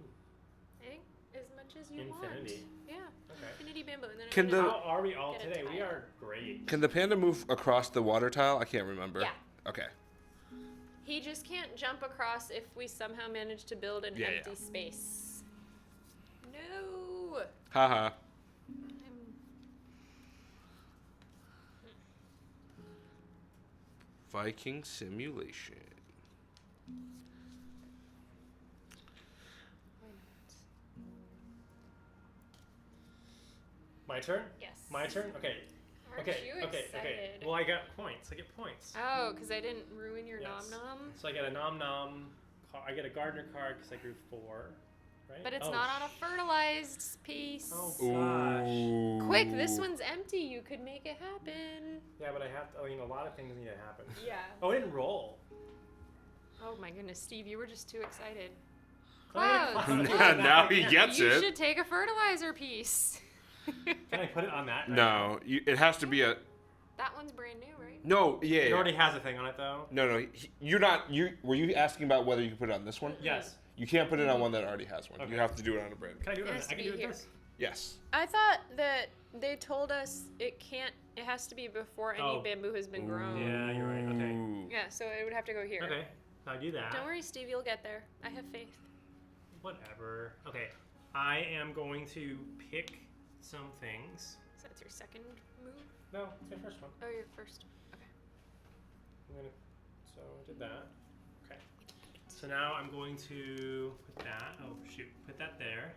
I think as much as you Infinity. want. Yeah. Okay. Infinity bamboo. And then Can I'm gonna- How are we all Get a today? We tile. are great. Can the panda move across the water tile? I can't remember. Yeah. Okay. He just can't jump across if we somehow manage to build an Yeah, empty yeah. space. No. Haha. Viking simulation. Why not? My turn? Yes. My turn? Okay. Aren't Okay. you Okay. excited? Okay. Well, I got points. I get points. Oh, because I didn't ruin your Yes. nom-nom? So I get a nom nom. I get a gardener card because I grew 4. Right? But it's Oh, not on a fertilized piece. Oh gosh. Ooh. Quick, this one's empty. You could make it happen. Yeah, but I have to. I mean, a lot of things need to happen. Yeah. Oh, I didn't roll. Oh my goodness, Steve, you were just too excited. Clouds. Clouds. Yeah, now he gets You it. should take a fertilizer piece. Can I put it on that? No, it has to be a. That one's brand new, right? No, yeah. It yeah. already has a thing on it though. No, you're not. Were you asking about whether you could put it on this one? Yes. You can't put it on one that already has one. Okay. You have to do it on a brand. Can I do it? It On, has I to can be do it here. this. Yes. I thought that they told us it can't. It has to be before any Oh. bamboo has been grown. Yeah, you're right. Okay. Ooh. Yeah, so it would have to go here. Okay. So I do that. Don't worry, Steve, you'll get there. I have faith. Whatever. Okay. I am going to pick some things. So that's your second move? No, it's my first one. Oh, your first. Okay. I'm gonna. So I did that. Okay. So now I'm going to put that. Oh shoot! Put that there.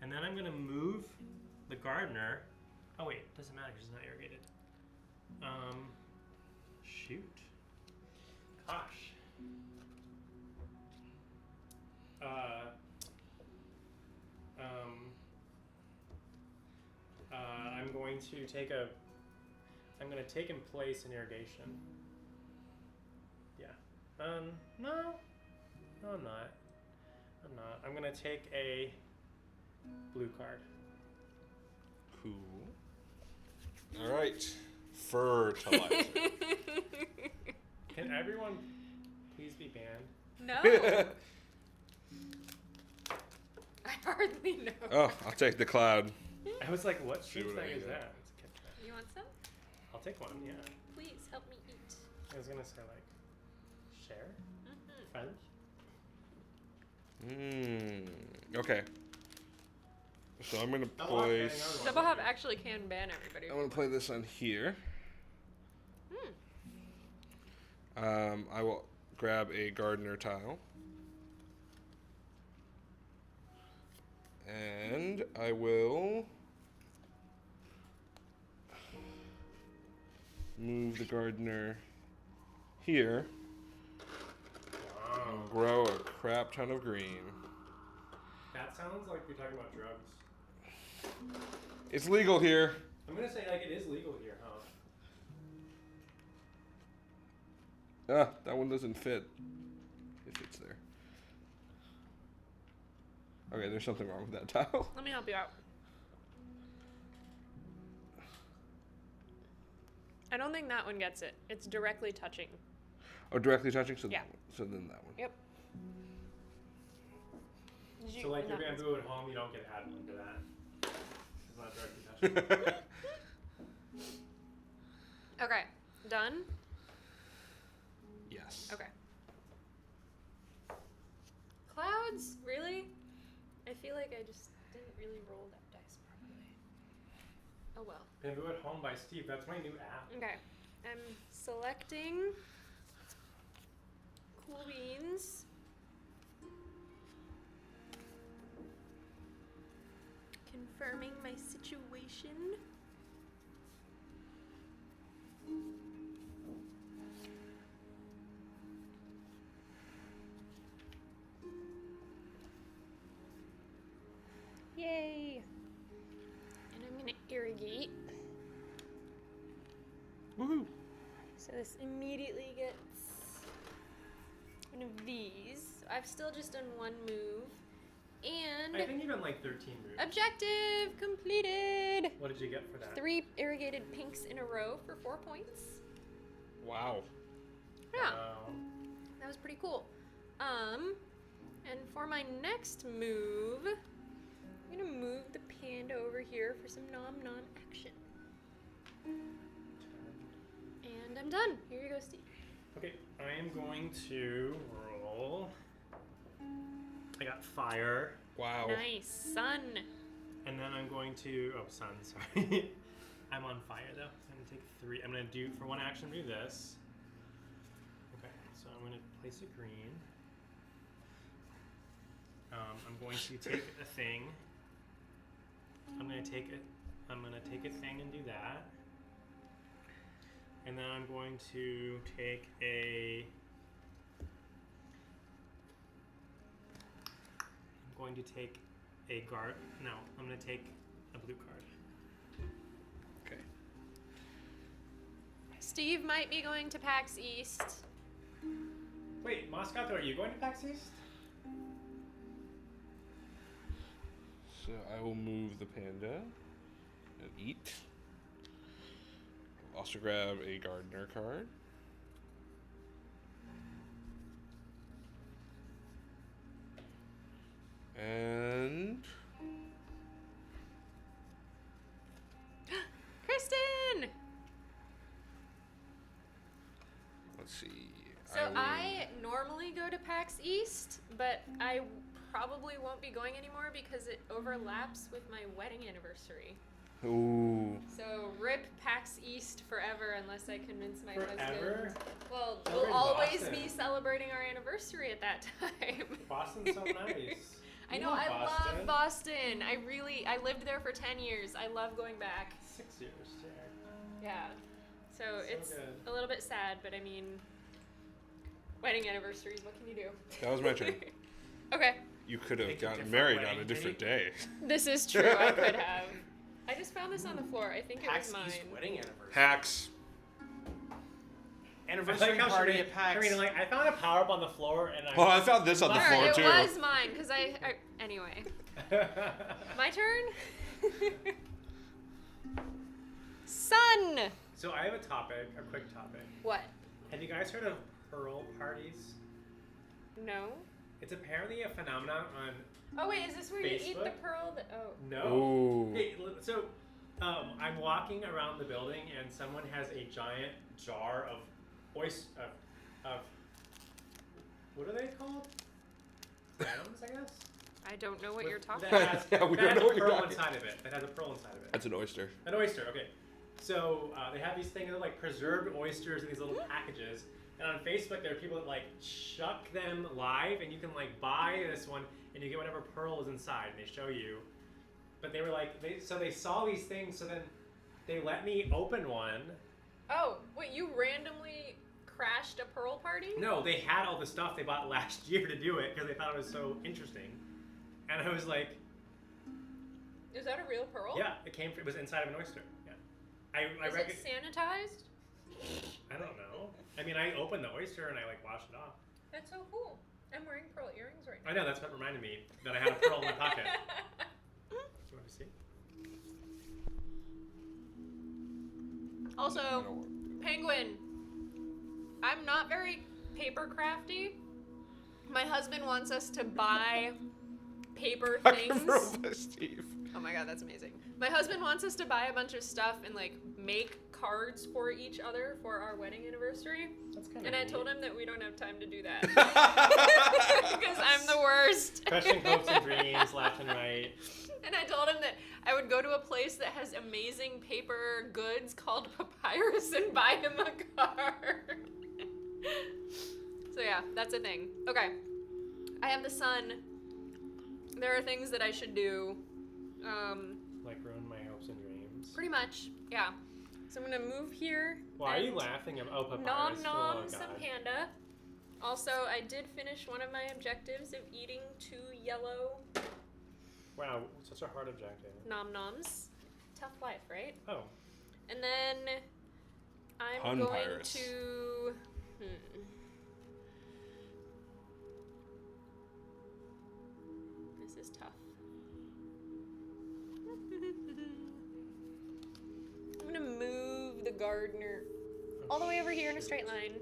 And then I'm gonna move the gardener. Oh wait, doesn't matter because it's not irrigated. Shoot. Gosh. I'm going to take a. I'm going to take in place an irrigation. Yeah. No. No, I'm not. I'm not. I'm going to take a blue card. Cool. All right. Fertilizer. Can everyone please be banned? No. I hardly know. Oh, I'll take the cloud. I was like, what See stream what I snack is get. that? It's Kit Kat. You want some? I'll take one, yeah. Please help me eat. I was going to say, like, share? Friends? Okay. So I'm gonna Double hop banning place. everyone. Double hop actually can ban everybody. I'm gonna play this on here. I will grab a gardener tile. And I will move the gardener here Wow. and grow a crap ton of green. That sounds like you're talking about drugs. It's legal here. I'm going to say, like, it is legal here, huh? Ah, that one doesn't fit. If it's there. Okay, there's something wrong with that tile. Let me help you out. I don't think that one gets it. It's directly touching. Oh, directly touching? So, Yeah. So then that one. Yep. Did you- So, like, your that one's- bamboo at home, you don't get added into that. It's not directly touching. Okay. Done? Yes. Okay. Clouds? Really? I feel like I just didn't really roll that dice properly. Oh well. Bamboo at Home by Steve. That's my new app. Okay. I'm selecting cool beans. Confirming my situation. Yay! And I'm gonna irrigate. Woohoo! So this immediately gets one of these I've still just done one move. And I think you've done like 13 moves. objective completed. What did you get for that? 3 irrigated pinks in a row for 4 points. Wow. Yeah, Wow. that was pretty cool. And for my next move, I'm gonna move the panda over here for some nom action. And I'm done. Here you go, Steve. Okay, I am going to roll. I got fire, Wow. Nice, sun. and then I'm going to. Oh, sun, sorry. I'm on fire though. So I'm gonna take 3. I'm gonna do for one action do this. Okay, so I'm gonna place a green. I'm going to take a thing. I'm gonna take a thing and do that. And then I'm going to take a. I'm going to take a guard. No, I'm going to take a blue card. Okay. Steve might be going to PAX East. Wait, Moscato, are you going to PAX East? So I will move the panda and eat. Also grab a gardener card. And Kristen! let's see. So will- I normally go to PAX East, but I probably won't be going anymore because it overlaps with my wedding anniversary. Ooh. So rip PAX East forever unless I convince my Forever? husband. Well, Celebrate we'll always Boston. be celebrating our anniversary at that time. Boston's so nice. I You know, love I Boston. love Boston. I lived there for 10 years. I love going back. 6 years, too. Yeah. So it's good. a little bit sad, but I mean, wedding anniversaries, what can you do? That was my turn. Okay. You could have Pick a gotten different married on wedding a different day. This is true. I could have. I just found this on the floor. I think it PAX was mine. East wedding anniversary. Hacks. Anniversary how party Sharina- at PAX. Sharina, like, I found a power up on the floor, and Well, I found this on the All floor right, too. it was mine because anyway. My turn. Sun. So I have a topic, a quick topic. What? Have you guys heard of pearl parties? No. It's apparently a phenomenon on. Oh wait, is this where you eat the Facebook? pearl? Oh. No. Ooh. Okay, so I'm walking around the building and someone has a giant jar of of what are they called? Clams, I guess. I don't know what you're talking That about. has, Yeah, we that don't has know a what you're pearl talking inside of it. That has a pearl inside of it. That's an oyster. An oyster, okay. So they have these things that are like preserved oysters in these little packages. And on Facebook, there are people that like chuck them live, and you can like buy this one, and you get whatever pearl is inside, and they show you. But they were like, they saw these things, so then they let me open one. Oh, wait, you randomly crashed a pearl party? No, they had all the stuff they bought last year to do it because they thought it was so interesting. And I was like, Is that a real pearl? yeah, it was inside of an oyster. Yeah, I Is reckon. it sanitized? I don't know. I mean, I opened the oyster and I like washed it off. That's so cool. I'm wearing pearl earrings right I know, that's what reminded me that I had a pearl in my pocket. Do you want to see? Also, penguin. I'm not very paper crafty. My husband wants us to buy paper things. Steve. Oh my god, that's amazing. My husband wants us to buy a bunch of stuff and like make cards for each other for our wedding anniversary. That's kind of And I neat. told him that we don't have time to do that. Because I'm the worst. Crushing hopes and dreams left and right. And I told him that I would go to a place that has amazing paper goods called Papyrus and buy him a card. So yeah, that's a thing. Okay. I have the sun. There are things that I should do. Like ruin my hopes and dreams. Pretty much, yeah. So I'm gonna move here. Why are you and laughing? Oh, papyrus. Nom Oh, nom God. some panda. Also, I did finish one of my objectives of eating 2 yellow Wow, such a hard objective. nom noms. Tough life, right? Oh, And then I'm Hun going pirates. to. This is tough. I'm gonna move the gardener all the way over here in a straight line,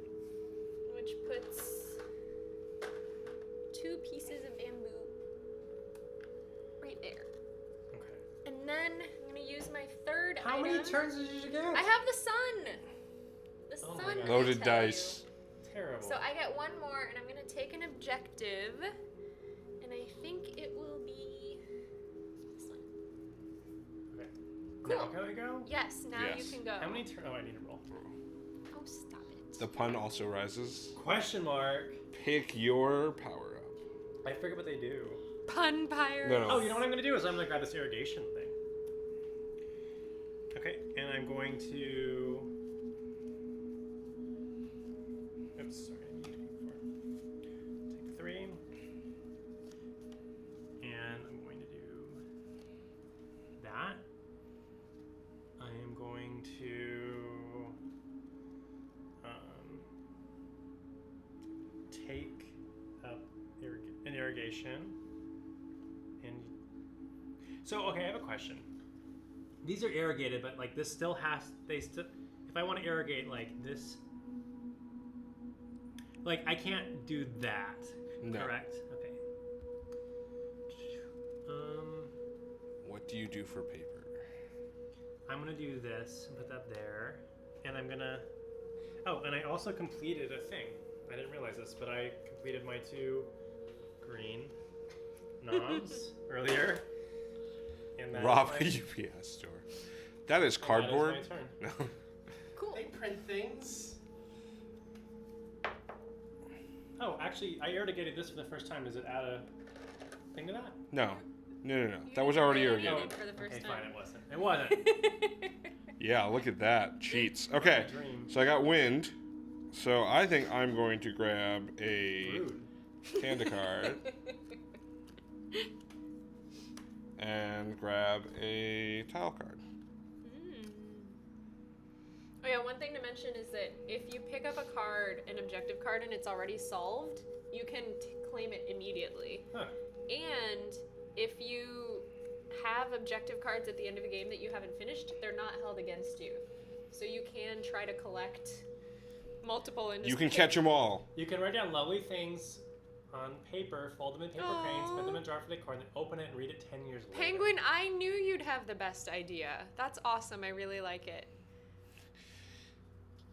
which puts 2 pieces of bamboo right there. Okay. And then I'm gonna use my third How item. many turns did you get? I have the sun. The Oh my sun. God. I Loaded tell dice. Terrible. So I get one more, and I'm gonna take an objective, and I think it will be this one. Okay. Cool. Now can I go? Yes. Now Yes. you can go. How many turns? Oh, I need to roll. Oh, stop it. The pun also rises. Question mark. Pick your power up. I forget what they do. Pun pirate. No, no. Oh, you know what I'm going to do is I'm going to grab this irrigation thing. Okay, and I'm going to... Oops, sorry, I need to be before. Take 3. And I'm going to do that. I am going to take up an irrigation. And so, okay, I have a question. These are irrigated, but like this still has, if I want to irrigate like this, like I can't do that, No. correct? Okay. What do you do for paper? I'm gonna do this and put that there, and I'm gonna, oh, and I also completed a thing. I didn't realize this, but I completed my 2 green knobs earlier. And that Rob a is UPS store. That is my, cardboard. That is my turn. No. Cool. They print things. Oh, actually, I irrigated this for the first time. Does it add a thing to that? No. No. You That was already irrigated irrigated. for the first Okay, time. fine, it wasn't. It wasn't. Yeah, look at that. Cheats. Okay. My dream. So I got wind. So I think I'm going to grab a Rude. Panda card and grab a tile card. Oh yeah, one thing to mention is that if you pick up a card, an objective card, and it's already solved, you can claim it immediately. Huh. And if you have objective cards at the end of a game that you haven't finished, they're not held against you. So you can try to collect multiple and just You can pick- catch them all. You can write down lovely things on paper, fold them in paper cranes, put them in a Aw. jar for decor, and then open it and read it 10 years later. Penguin, I knew you'd have the best idea. That's awesome. I really like it.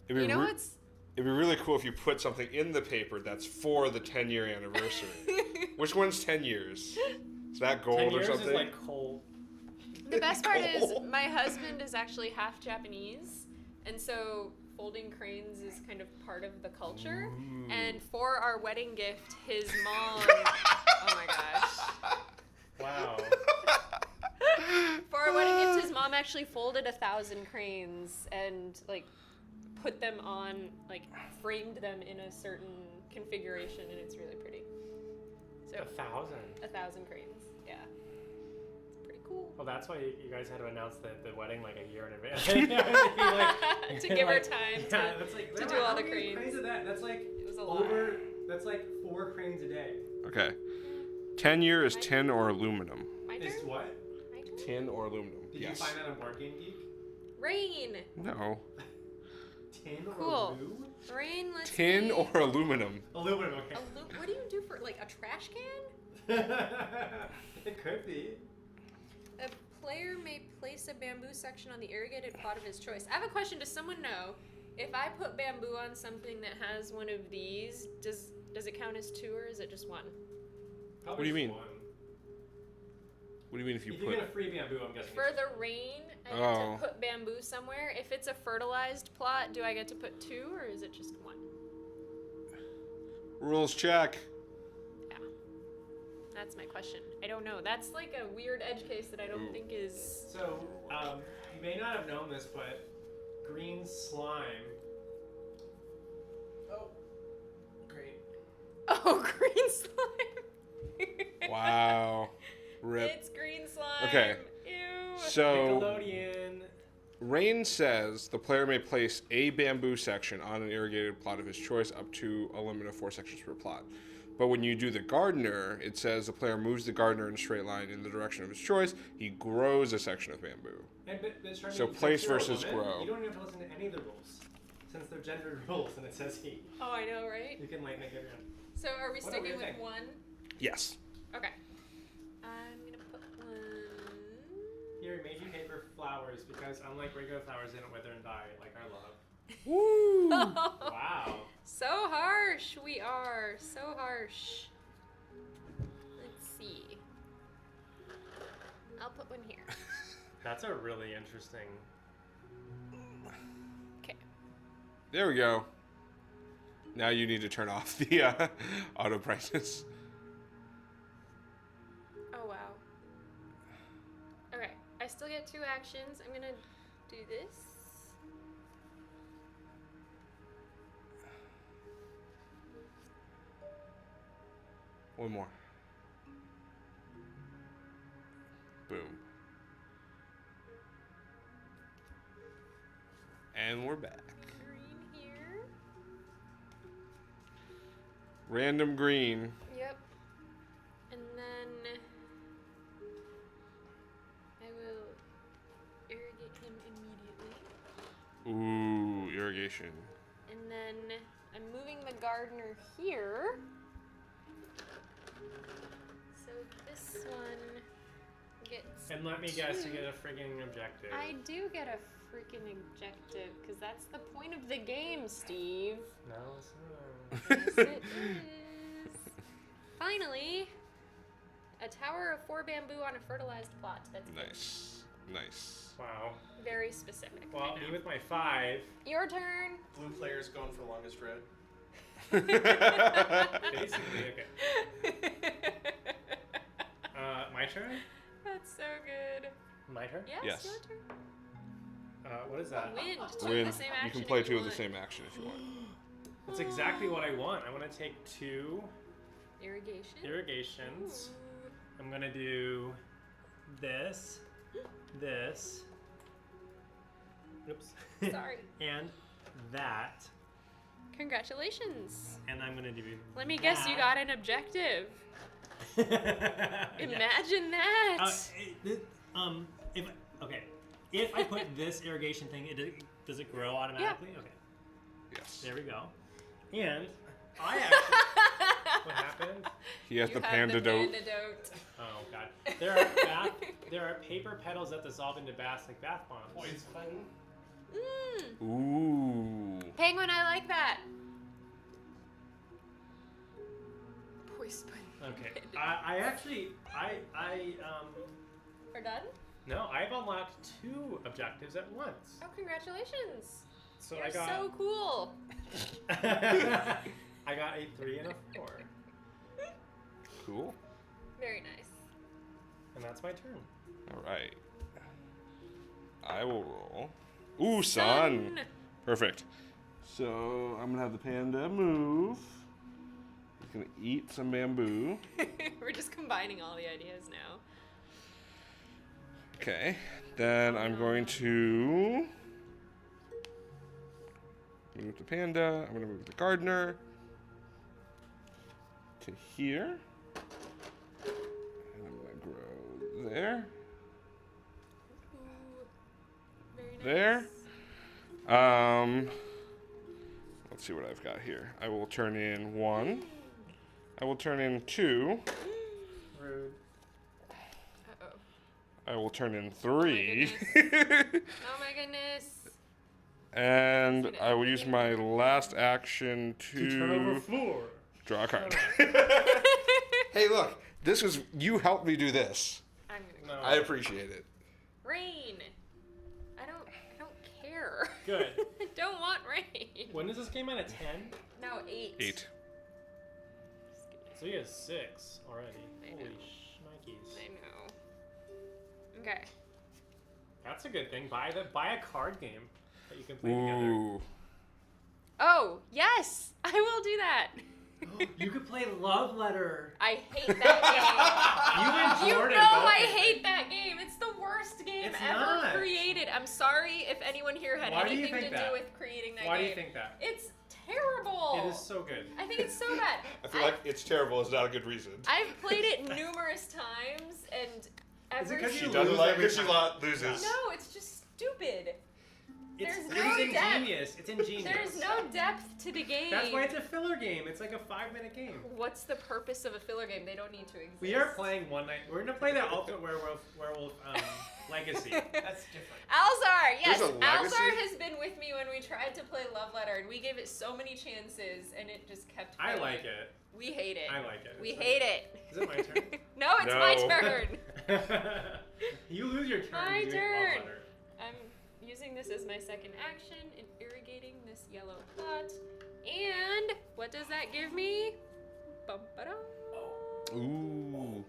It'd be, You know re- what's it'd be really cool if you put something in the paper that's for the 10-year anniversary. Which one's 10 years? Is that gold 10 or years something? is like cold. The best part is Cool. my husband is actually half Japanese, and so folding cranes is kind of part of the culture. Ooh. And for our wedding gift, his mom. Oh my gosh. Wow. For our wedding gift, his mom actually folded 1,000 cranes and like put them on, like framed them in a certain configuration, and it's really pretty. So 1,000. 1,000 cranes. Yeah. It's pretty cool. Well, that's why you guys had to announce the wedding like a year in advance. To give her time Yeah, that's like, to wow, do all how the many cranes. Is that? That's like It was a lot. That's like 4 cranes a day. Okay. 10-year is tin or aluminum. My Is turn? what? My turn? Tin or aluminum? Did yes. you find that on Board Game Geek? Rain. No. Tin or Cool. blue? Rain, let's Tin see. or aluminum? Aluminum, okay. What do you do for, like, a trash can? It could be. A player may place a bamboo section on the irrigated plot of his choice. I have a question. Does someone know, if I put bamboo on something that has one of these, does it count as 2 or is it just 1? Probably What do you mean? one. What do you mean if you If put... you get a free bamboo, I'm guessing. For it's- the rain, I get Oh. to put bamboo somewhere. If it's a fertilized plot, do I get to put 2 or is it just 1? Rules check. Yeah. That's my question. I don't know. That's like a weird edge case that I don't think is... So, you may not have known this, but green slime. Oh, great. Oh, green slime. Wow. Rip. It's green slime. Okay. Ew. So, Nickelodeon. Rain says the player may place a bamboo section on an irrigated plot of his choice up to a limit of 4 sections per plot. But when you do the gardener, it says the player moves the gardener in a straight line in the direction of his choice. He grows a section of bamboo. But Charmaine, So place since you're a versus woman, grow. You don't even have to listen to any of the rules. Since they're gendered rules and it says he. Oh, I know, right? You can like make it your So are we What a sticking weird with thing. one? Yes. Okay. I'm gonna put one. Here, Meiji paper flowers because unlike regular flowers, they don't wither and die like our love. Woo! Wow. So harsh we are. So harsh. Let's see. I'll put one here. That's a really interesting. Okay. There we go. Now you need to turn off the auto brightness. Oh wow. Okay. I still get 2 actions. I'm gonna do this. One more. Boom. And we're back. Green here. Random green. Yep. And then I will irrigate him immediately. Ooh, irrigation. And then I'm moving the gardener here. So this one gets. And let me guess, you get a friggin' objective. I do get a freaking objective because that's the point of the game, Steve. No, it's Yes, it is. Finally, a tower of 4 bamboo on a fertilized plot. That's good. Nice. Nice. Wow. Very specific. I Well, know. me with my 5. Your turn. Blue player's going for longest road. Basically, okay. My turn? That's so good. My turn? Yes, Yes. your turn. What is that? Wind. Two Win. of the same You action can play if 2 of the want. same action if you want. That's exactly what I want. I want to take 2 Irrigation. irrigations. Ooh. I'm gonna do this, this. Oops. Sorry. And that. Congratulations. And I'm gonna do. Let me guess, you got an objective. Imagine that. If okay, if I put this irrigation thing, does it grow automatically? Okay, Yes. there we go. And I actually, what happened? He has You the have panda dote. The pandadote. Oh god, there are paper petals that dissolve into baths like bath bombs. Poison. Mm. Ooh. Penguin, I like that. Poison. Okay, I actually, We're done? no, I've unlocked 2 objectives at once. Oh, congratulations. So You're I got, so cool. I got a 3 and a 4, Cool. Very nice. and that's my turn. All right. I will roll. Ooh, sun. Perfect. So I'm gonna have the panda move. He's gonna eat some bamboo. We're just combining all the ideas now. Okay. Then I'm going to move the panda. I'm gonna move the gardener to here. And I'm gonna grow there. Ooh, very nice. There. Let's see what I've got here. I will turn in 1. I will turn in 2. Rude. Uh-oh. I will turn in 3. Oh my goodness. And I will use my last action To turn over to floor. draw a card. Hey, look. This was you helped me do this. I'm gonna No. I appreciate it. Rain. I don't care. Good. I don't want rain. When is this game at a 10? No, 8. 8. So he has 6 already. I Holy know. shnikes. I know. Okay. That's a good thing. Buy a card game that you can play together. Ooh. Oh, yes! I will do that. You could play Love Letter. I hate that You and game. You Jordan know both I hate hate that game. It's the worst game It's ever not. created. I'm sorry if anyone here had Why do you anything think to that? do with creating that Why do game. you think that? It's terrible. It is so good. I think it's so bad. I feel like it's terrible is not a good reason. I've played it numerous times, and Is it every 'cause She you doesn't lose like every it, she time? loses. no, it's just stupid. It's There's no ingenious. It's ingenious. There's no depth to the game. That's why it's a filler game. It's like a 5-minute game. What's the purpose of a filler game? They don't need to exist. We are playing one night. We're gonna play the Ultimate Werewolf Legacy. That's different. Alzar, yes, There's a legacy? Alzar has been with me when we tried to play Love Letter, and we gave it so many chances, and it just kept. I failing. like it. We hate it. I like it. We It's hate it. Is it my turn? No, it's my No. turn. You lose your turn. My you get turn. Love Letter. I'm using this as my second action in irrigating this yellow pot. And what does that give me? Bum-ba-dum. Ooh.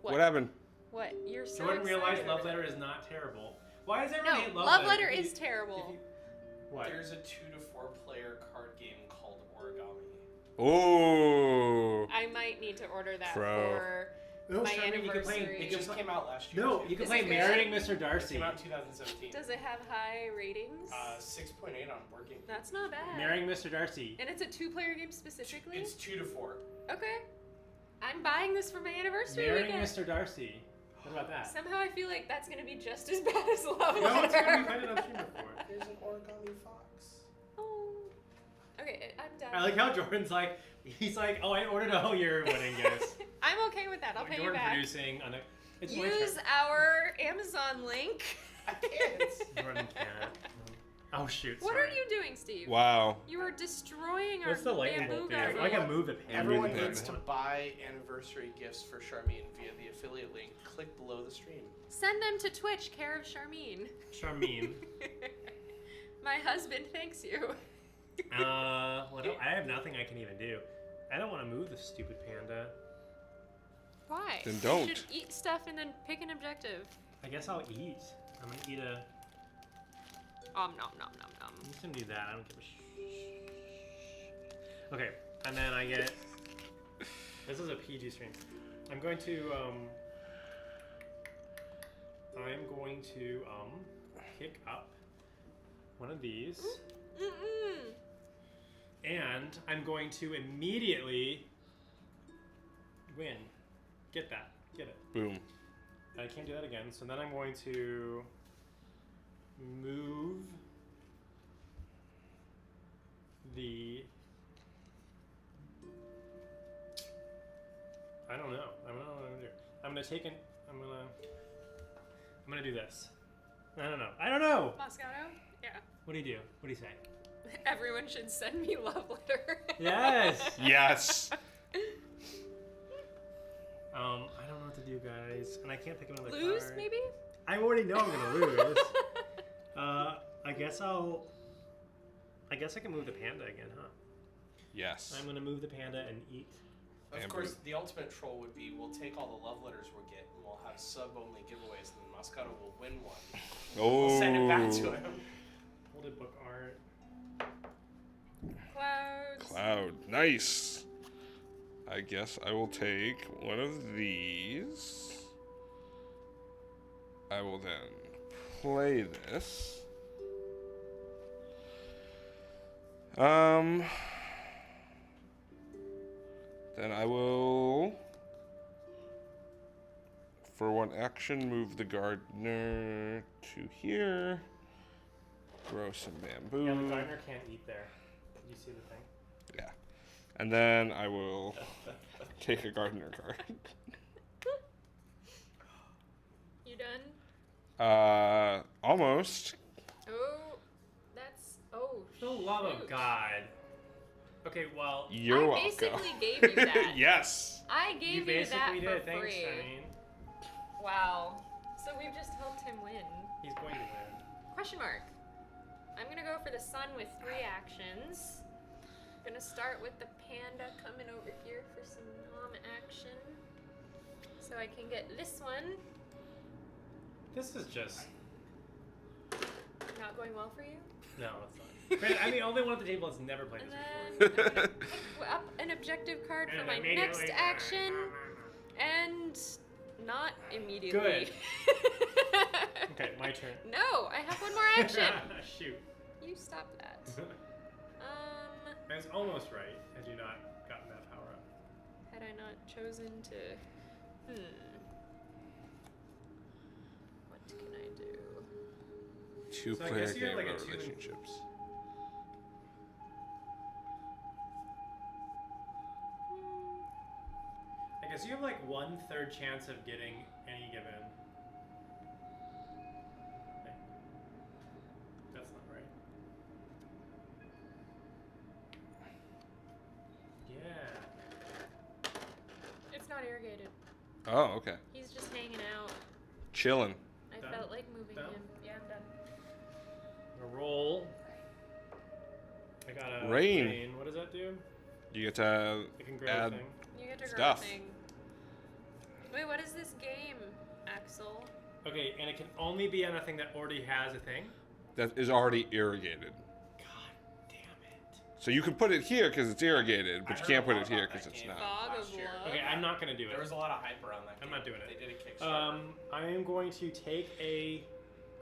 What? What happened? What? You're so Jordan realized excited. Love Letter is not terrible. Why does No, everyone hate Love Love Letter? Letter If you- is terrible. if you- What? There's a 2 to 4 player card game called Origami. Ooh. I might need to order that Pro. for No, my Charmaine, you can play. anniversary. You It can just play came out last year. no, too. you can Is play it good? Marrying Mr. It Darcy. came out in 2017. Does it have high ratings? 6.8 on working. That's not bad. Marrying Mr. Darcy. And it's a 2-player game specifically? It's 2 to 4. Okay. I'm buying this for my anniversary Marrying weekend. Mr. Darcy. What about that? Somehow I feel like that's gonna be just as bad as Love No, it's Letter. good. We played it on stream before. There's an Origami Fox. Oh. Okay, I'm done. I like how Jordan's like, he's like, oh, I ordered a whole year wedding gift. I'm okay with that. I'll pay you Jordan back. producing on a. It's my Use turn. our Amazon link. I can't. Jordan can't. Oh shoot. What sorry. are you doing, Steve? Wow. You are destroying our What's the lightning bamboo bolt do? garden. I can move the pan. Everyone Everyone needs to buy anniversary gifts for Charmaine via the affiliate link. Click below the stream. Send them to Twitch, care of Charmine. Charmine. My husband thanks you. Well, no, I have nothing I can even do. I don't want to move the stupid panda. Why? Then don't. You should eat stuff and then pick an objective. I guess I'll eat. I'm gonna eat a. Nom nom nom nom nom. I'm just gonna do that. I don't give a Okay, and then I get. This is a PG stream. I'm going to pick up one of these, Mm-mm. and I'm going to immediately win. Get that. Get it. Boom. I can't do that again. So then I'm going to move the. I don't know. I don't know what I'm gonna do. I'm gonna take an. I'm gonna do this. I don't know. I don't know. Moscato? Yeah. What do you do? What do you say? Everyone should send me love letter. Yes. Yes. I don't know what to do, guys, and I can't pick another Lose, card. maybe? I already know I'm gonna lose. I guess I can move the panda again, huh? Yes. I'm gonna move the panda and eat. Of And course, the ultimate troll would be we'll take all the love letters we'll get and we'll have sub-only giveaways, and then Moscato will win one. Oh. We'll send it back to him. Hold it, book art. Clouds. Cloud. Nice. I guess I will take one of these. I will then play this. Then I will, for one action, move the gardener to here. Grow some bamboo. Yeah, the gardener can't eat there. Did you see the thing? Yeah. And then I will take a gardener card. You done? Almost. Oh, that's. Oh, For the love of shoot. God. Okay, well, You're I welcome. basically gave you that. Yes. I you gave you, that basically for did. Thanks, free. Charmaine. Wow. So we've just helped him win. He's going to win. Question mark. I'm gonna go for the sun with 3 actions. Gonna start with the panda coming over here for some nom action. So I can get this one. This is just Not going well for you? no, it's not. Granted, I'm the only one at the table that's never played And this then before. I'm gonna pick up an objective card for And my next immediately- action. And not immediately. Okay, my turn. No, I have one more action. Shoot. You stop that. I was almost right had you not gotten that power up. Had I not chosen to. What can I do? So I Two-player guess you have game like a about 2 and- relationships. I guess you have like 1/3 chance of getting any given. Thing. That's not right. Yeah. It's not irrigated. Oh, okay. He's just hanging out. Chilling. I Done? felt like moving Done? him. Yeah, I'm done. A roll. I got a Rain. What does that do? You get to I can grow add. a thing. You get to grow Stuff. a thing. Wait, what is this game, Axel? Okay, and it can only be on a thing that already has a thing. That is already irrigated. God damn it. So you can put it here because it's irrigated, but I you heard can't a put lot it here about because that it's game. not. Fog of Last year. Love? Okay, I'm not gonna do it. There was a lot of hype around that I'm game. not doing it. They did a Kickstarter. I am going to take a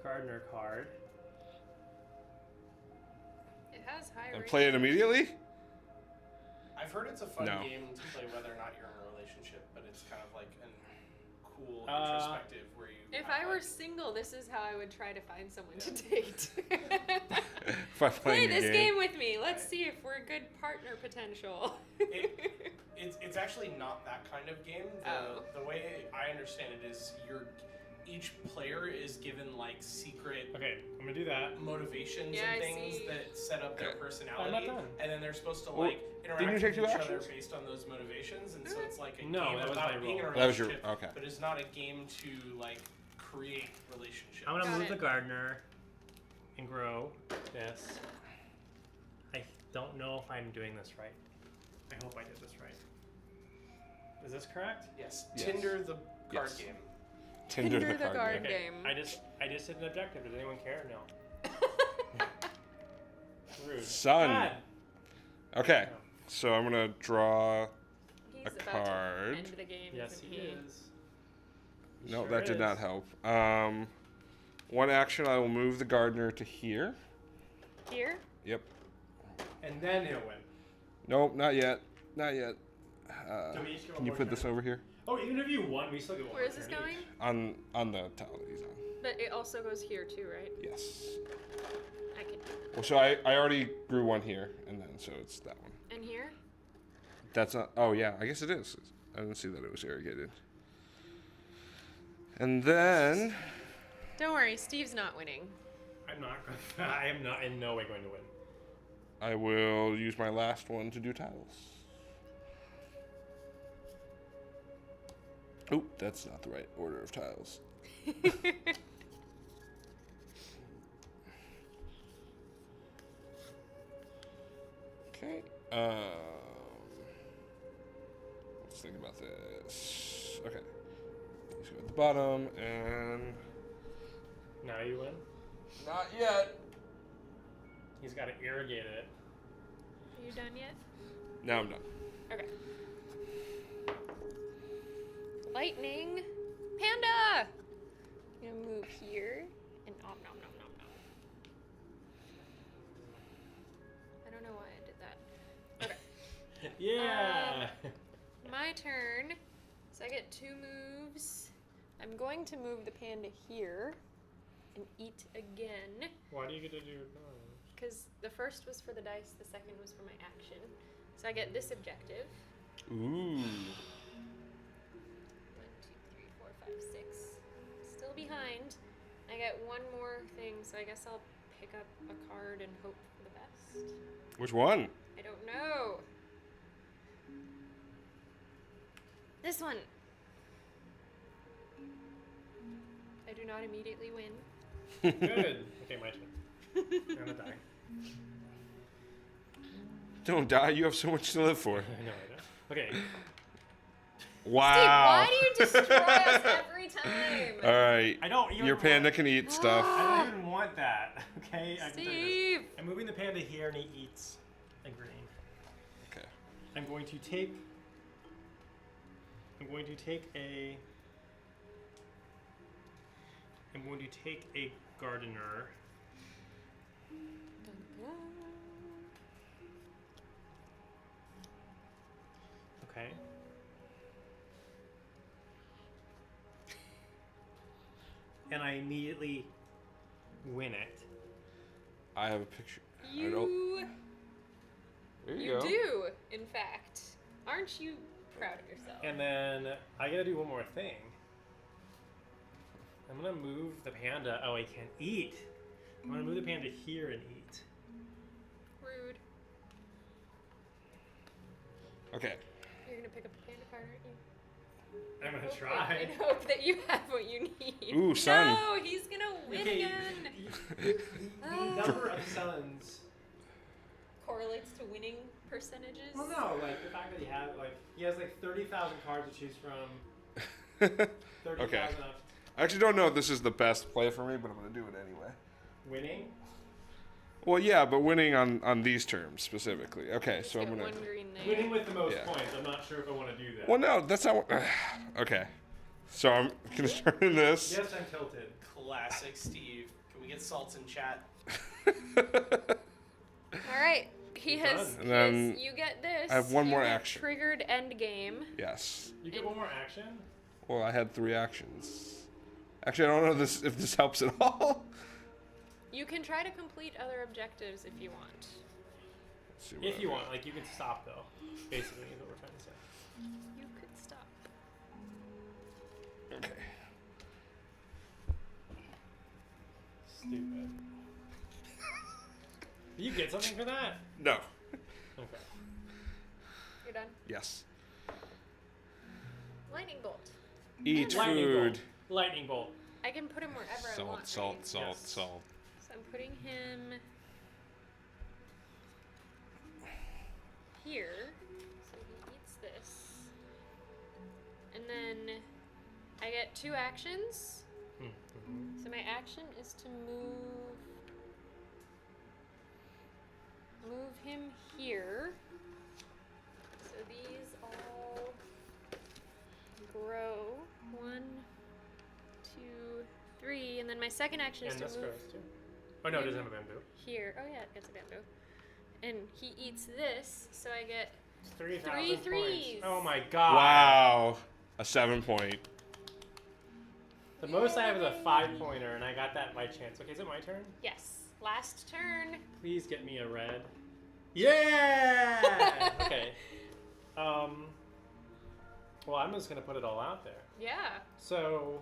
gardener card. It has high And rating. play it immediately? I've heard it's a fun No. game to play whether or not you're in a relationship, but it's kind of like an cool introspective where you. If have, I were like, single, this is how I would try to find someone to date. If I'm Play playing the this game with me. Let's Right. see if we're good partner potential. It's actually not that kind of game. Oh. The way I understand it is each player is given like secret Okay, I'm gonna do that. motivations Yeah, and I things see. that set up their Okay. personality, I'm not done. and then they're supposed to Well, like interact didn't you take with 2 each other actions? based on those motivations, and so it's like a No, game that was my about being in a role. That was your. relationship, Okay. but it's not a game to like create relationships. I'm gonna Got move it. the gardener and grow this. I don't know if I'm doing this right. I hope I did this right. Is this correct? Yes, Yes. Tinder the card Yes. game. Tinder Tinder the the card card game. game. I just did an objective. Does anyone care? No. Rude. Son. God. Okay. No. So I'm gonna draw. He's A about card. to end the game, Yes, isn't he he? is. He No, sure that did not is. help. One action, I will move the gardener to here. Here? Yep. And then he'll win. Nope, not yet. Not yet. So we each get one Can you more put this turn. over here? Oh, even if you won, we still get one. Where more is this turn going? each. On the tile that he's on. But it also goes here too, right? Yes. I can do that. Well, so I already grew one here, and then so it's that one. And here? That's not. Oh yeah, I guess it is. I didn't see that it was irrigated. And then Don't worry, Steve's not winning. I'm not going. I am not in no way going to win. I will use my last one to do tiles. Oh, that's not the right order of tiles. Okay. Let's think about this. Okay. Let's go at the bottom and. Now you win. Not yet. He's got to irrigate it. Are you done yet? Now I'm done. Okay. Lightning! Panda! I'm gonna move here and nom nom nom nom nom. I don't know why I did that. Okay. Yeah. My turn. So I get 2 moves. I'm going to move the panda here and eat again. Why do you get to do? Because the first was for the dice, the second was for my action. So I get this objective. Ooh. 1, 2, 3, 4, 5, 6. Still behind. I get one more thing, so I guess I'll pick up a card and hope for the best. Which one? I don't know. This one. I do not immediately win. Good. Okay, my turn. I'm gonna die. Don't die. You have so much to live for. I know. I know. Okay. Wow. Steve, why do you destroy us every time? All right. I don't. Your panda can eat stuff. I don't even want that. Okay. I can do this. Steve! I'm moving the panda here, and he eats a green. Okay. I'm going to take. I'm going to take a. I'm going to take a gardener. Okay. And I immediately win it. I have a picture. I don't. You There you you go. do, in fact. Aren't you proud of yourself? And then I gotta do one more thing. I'm gonna move the panda. Oh, I can't eat. I'm gonna move the panda here and eat. Rude. Okay. You're gonna pick up the panda card, aren't you? I'm gonna Hope try. And hope that you have what you need. Ooh, sun. No, he's gonna win Okay, again. The number of suns. Correlates to winning percentages. Well, no, like the fact that he has like 30,000 cards to choose from. 30,000 Okay. options. I actually don't know if this is the best play for me, but I'm gonna do it anyway. Winning. Well, yeah, but winning on these terms specifically. Okay, Just so I'm get gonna. one green there. Winning with the most Yeah. points. I'm not sure if I want to do that. Well, no, that's not. What, okay, so I'm gonna turn in this. Yes, I'm tilted. Classic Steve. Can we get salts in chat? All right. He has. Done. And then you get this. I have one you more get action. Triggered end game. Yes. You get one more action. Well, I had 3 actions. Actually, I don't know if this helps at all. You can try to complete other objectives if you want. Let's see what If I you got. want, like you can stop though. Basically, is what we're trying to say. You could stop. Okay. Stupid. Do you get something for that? No. Okay. You're done. Yes. Lightning bolt. Eat Lightning food. bolt. Lightning bolt. I can put him wherever I Salt, want. salt, right? salt, Yes. salt. So I'm putting him here. So he eats this. And then I get 2 actions. Mhm. So my action is to move him here. So these all grow. 1, 2, 3, and then my second action is And to this move grows too. Oh no, it doesn't have a bamboo. here. Oh yeah, it gets a bamboo. And he eats this, so I get 3,000 3 points. threes. Oh my god. Wow. A 7-point. The most I have is a 5-pointer, and I got that by chance. Okay, is it my turn? yes. Last turn. Please get me a red. Yeah. Okay. Well, I'm just gonna put it all out there. Yeah. So,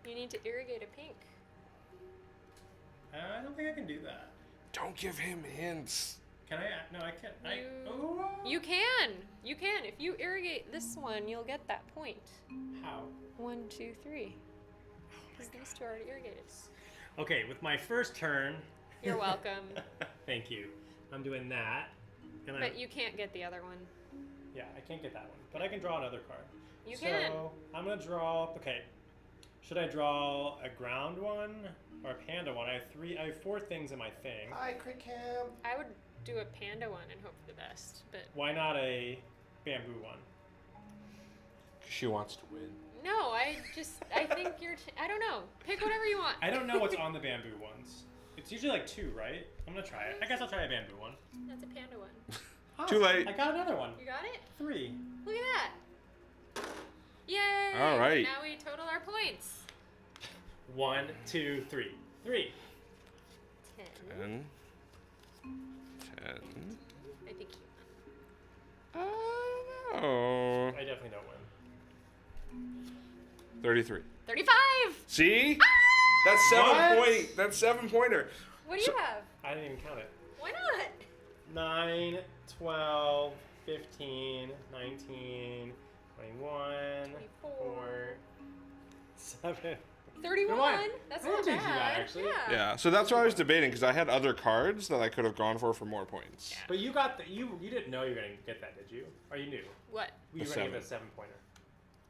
You need to irrigate a pink. I don't think I can do that. Don't give him hints. Can I? No, I can't. You can. You can. If you irrigate this one, you'll get that point. How? 1, 2, 3. Because these 2 are already irrigated. Okay, with my first turn. You're welcome. Thank you. I'm doing that. And But you can't get the other one. yeah, I can't get that one, but I can draw another card. You so can. I'm gonna draw. Okay, should I draw a ground one or a panda one? I have 4 things in my thing. Hi, Crit Cam. I would do a panda one and hope for the best, but Why not a bamboo one? She wants to win. no, I think you're. I don't know. Pick whatever you want. I don't know what's on the bamboo ones. It's usually like 2, right? I'm gonna try it. I guess I'll try a bamboo one. That's a panda one. Oh, Too late. I got another one. You got it? 3. Look at that. Yay! All right. Now we total our points. 1, 2, 3. 3. 10. 10. 10. I think you Oh. I definitely don't win. 33. 35! See? Ah! That's 7 What? point. That's 7-pointer. What do you have? I didn't even count it. Why not? 9, 12, 15, 19, 21, 24, 7. 31. Come on. That's I not don't think you bad. got, actually. Yeah, so that's what I was debating because I had other cards that I could have gone for more points. But you got the you didn't know you were gonna get that, did you? Or you knew? What? You The were gonna get 7. the 7-pointer.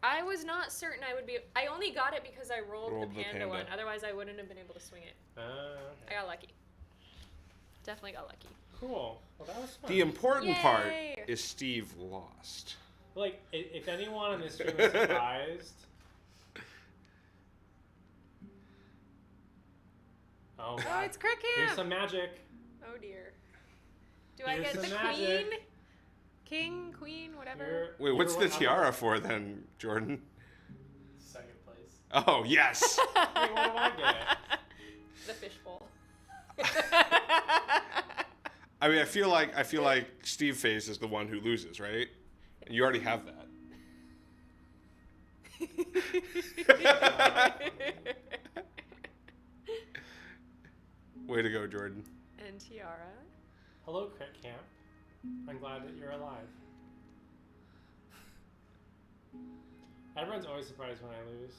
I was not certain I would be. I only got it because I rolled Rolled the the panda panda. one. Otherwise, I wouldn't have been able to swing it. I Okay. got lucky. Definitely got lucky. Cool. Well, that was fun. The important part Yay. is Steve lost. Like, if anyone on this stream is surprised. Oh, Oh, God. it's Crick Here's Camp. some magic. Oh dear. Do I Here's get the some magic. queen? King, queen, whatever. You're Wait, what's the what tiara for then, Jordan? Second place. Oh, yes. Wait, what do I get? The fishbowl. I mean, I feel like Steve Face is the one who loses, right? And you already have that. Way to go, Jordan. And tiara. Hello, Crit Camp. I'm glad that you're alive. Everyone's always surprised when I lose.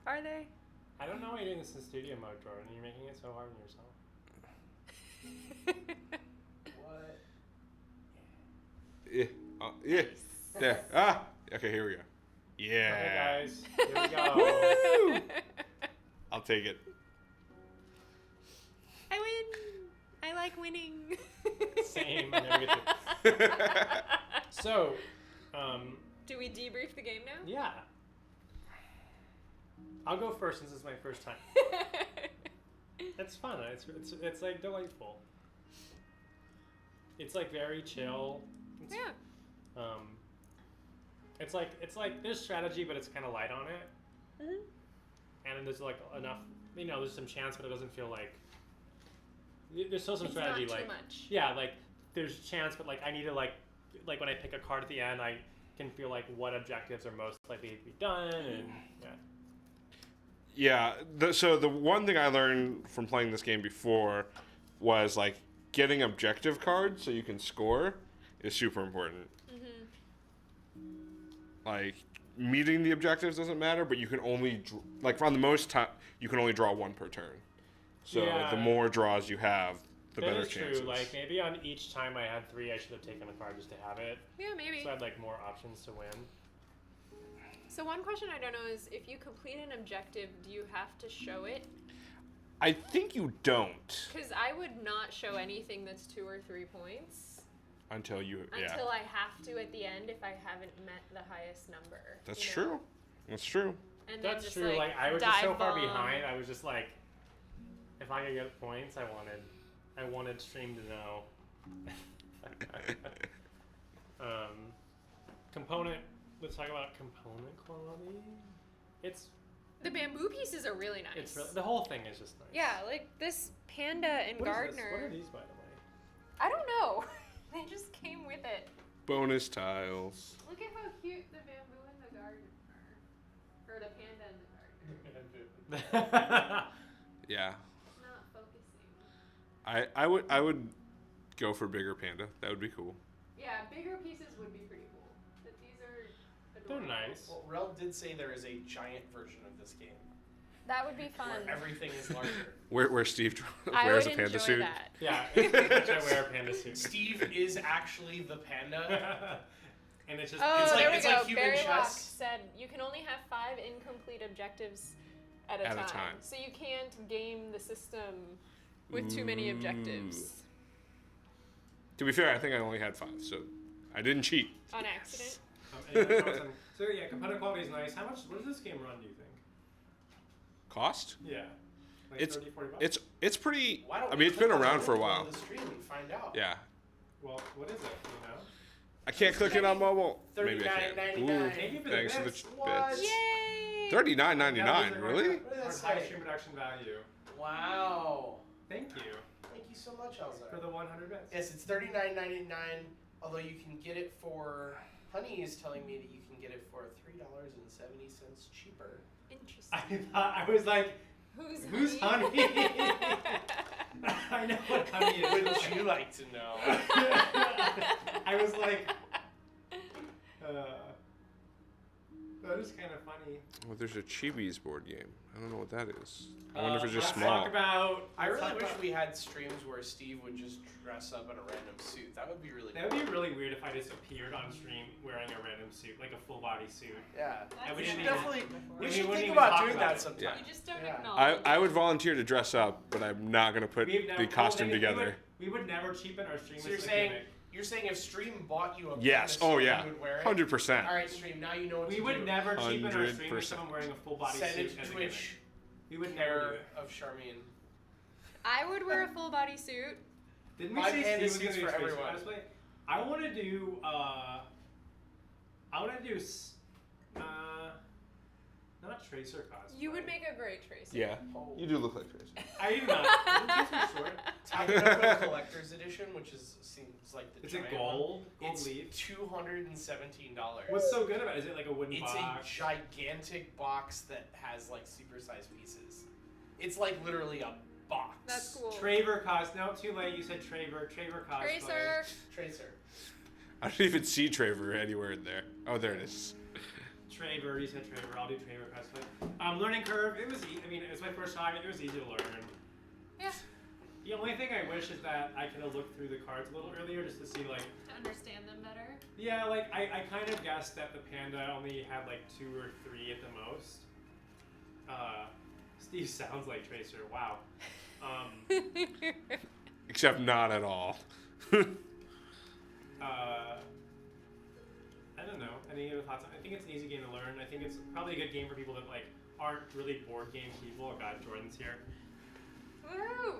Are they? I don't know why you're doing this in studio mode, Jordan. You're making it so hard on yourself. What? Yeah. Yeah. There. Ah. Okay, here we go. Yeah. Okay, guys. Here we go. Woo! I'll take it. I win. I like winning. Same. I never get to. So, Do we debrief the game now? yeah. I'll go first since it's my first time. It's fun. It's like delightful. It's like very chill. It's, Yeah. It's like there's strategy, but it's kind of light on it. Mhm. And there's like enough, there's some chance, but it doesn't feel like there's still some It's strategy. not like too much. yeah, like there's chance, but like I need to like when I pick a card at the end, I can feel like what objectives are most likely to be done, and yeah. Yeah. So the one thing I learned from playing this game before was like getting objective cards so you can score is super important. Mm-hmm. Like meeting the objectives doesn't matter, but you can only like on the most time you can only draw one per turn. So Yeah. the more draws you have, the That better is chances. true. Like maybe on each time I had 3, I should have taken a card just to have it, Yeah, maybe. so I had like more options to win. So one question I don't know is if you complete an objective, do you have to show it? I think you don't Because I would not show anything that's 2 or 3 points until until I have to at the end if I haven't met the highest number. That's you know? true. That's true. And then That's just, true. Like I was just so dive far bomb. behind. I was just like, if I could get points, I wanted Stream to know. Component. Let's talk about component quality. The bamboo pieces are really nice. It's really, the whole thing is just nice. Yeah, like this panda and What is this? gardener. What are these, by the way? I don't know. They just came with it. Bonus tiles. Look at how cute the bamboo and the garden are. Or the panda and the gardener. Yeah. It's not focusing. I would go for bigger panda. That would be cool. Yeah, bigger pieces would be pretty cool. But these are They're adorable. nice. Well, Rel did say there is a giant version of this game That would be fun. where everything is larger. Where Steve I wears would a panda enjoy suit. that. Yeah, which I wear a panda suit. Steve is actually the panda. And it's just Oh, It's like- there we it's go. like human Barry Locke chess. said you can only have 5 incomplete objectives at a time. So you can't game the system with too many objectives. To be fair, I think I only had 5, so I didn't cheat. On accident. any other thoughts on- so yeah, component quality is nice. What does this game run, do you think? Cost? Yeah. Like It's 30, 40 bucks? it's pretty. Why don't I we mean, it's click been on the around for a link while. below the stream and find out. Yeah. Well, what is it, I can't click it on mobile. Maybe I $39.99. can. Maybe for the Thanks for the bits. What? bits. Yay! $39.99. Really? What Our does high that stream say? production value. Wow. Thank you Thank you so much, Elza. for the 100 bits. Yes, it's $39.99. Although you can get it for. Honey is telling me that you can get it for $3.70 cheaper. Interesting. I was like, who's honey? I know what honey is. Wouldn't you like to know? I was like, that is kind of funny. Well, there's a Chibi's board game. I don't know what that is. I wonder if it's just Let's small. talk about. I let's really talk wish about- we had streams where Steve would just dress up in a random suit. That would be really That would be really weird if I just appeared on stream wearing a random suit, like a full body suit. Yeah. And We we should didn't even- definitely. We we should wouldn't think even about talk doing about that it. sometime. Yeah. You just don't Yeah. acknowledge. I would volunteer to dress up, but I'm not gonna put We've never- the costume well, then together. We would never cheapen our stream. So with you're the saying gimmick. if Stream bought you a Yes. panda Oh suit, yeah. you would wear it? 100%. All right, Stream. Now you know what We to would do. never cheapen our stream with 100%. someone wearing a full body Send suit it as to a Twitch. gimmick. We would never do Care it. of Charmine. I would wear a full body suit. Didn't we My say panda Steve was suits gonna for do space everyone. cosplay? I want to do. Not Tracer cosplay. You would make a great Tracer. Yeah, Oh. you do look like Tracer. I even not. Isn't Tracer short? Takenoko Collector's Edition, which seems like the Is it giant gold? one. Gold It's leaf? $217. What's so good about it? Is it like a wooden It's box? a gigantic box that has like supersized pieces. It's like literally a box. That's cool. Traver cost. No, too late. You said Traver. Traver cosplay. Tracer. Tracer. I don't even see Traver anywhere in there. Oh, there it is. Traver. You said Traver. I'll do Traver cosplay. Learning curve. It was. I mean, it was my first time. It was easy to learn. Yeah. The only thing I wish is that I could have looked through the cards a little earlier just to see like. To understand them better. Yeah, like I kind of guessed that the panda only had like 2 or 3 at the most. Steve sounds like Tracer. Wow. Except not at all. I don't know. Any other thoughts? I think it's an easy game to learn. I think it's probably a good game for people that like aren't really board game people. Oh God, Jordan's here Woo!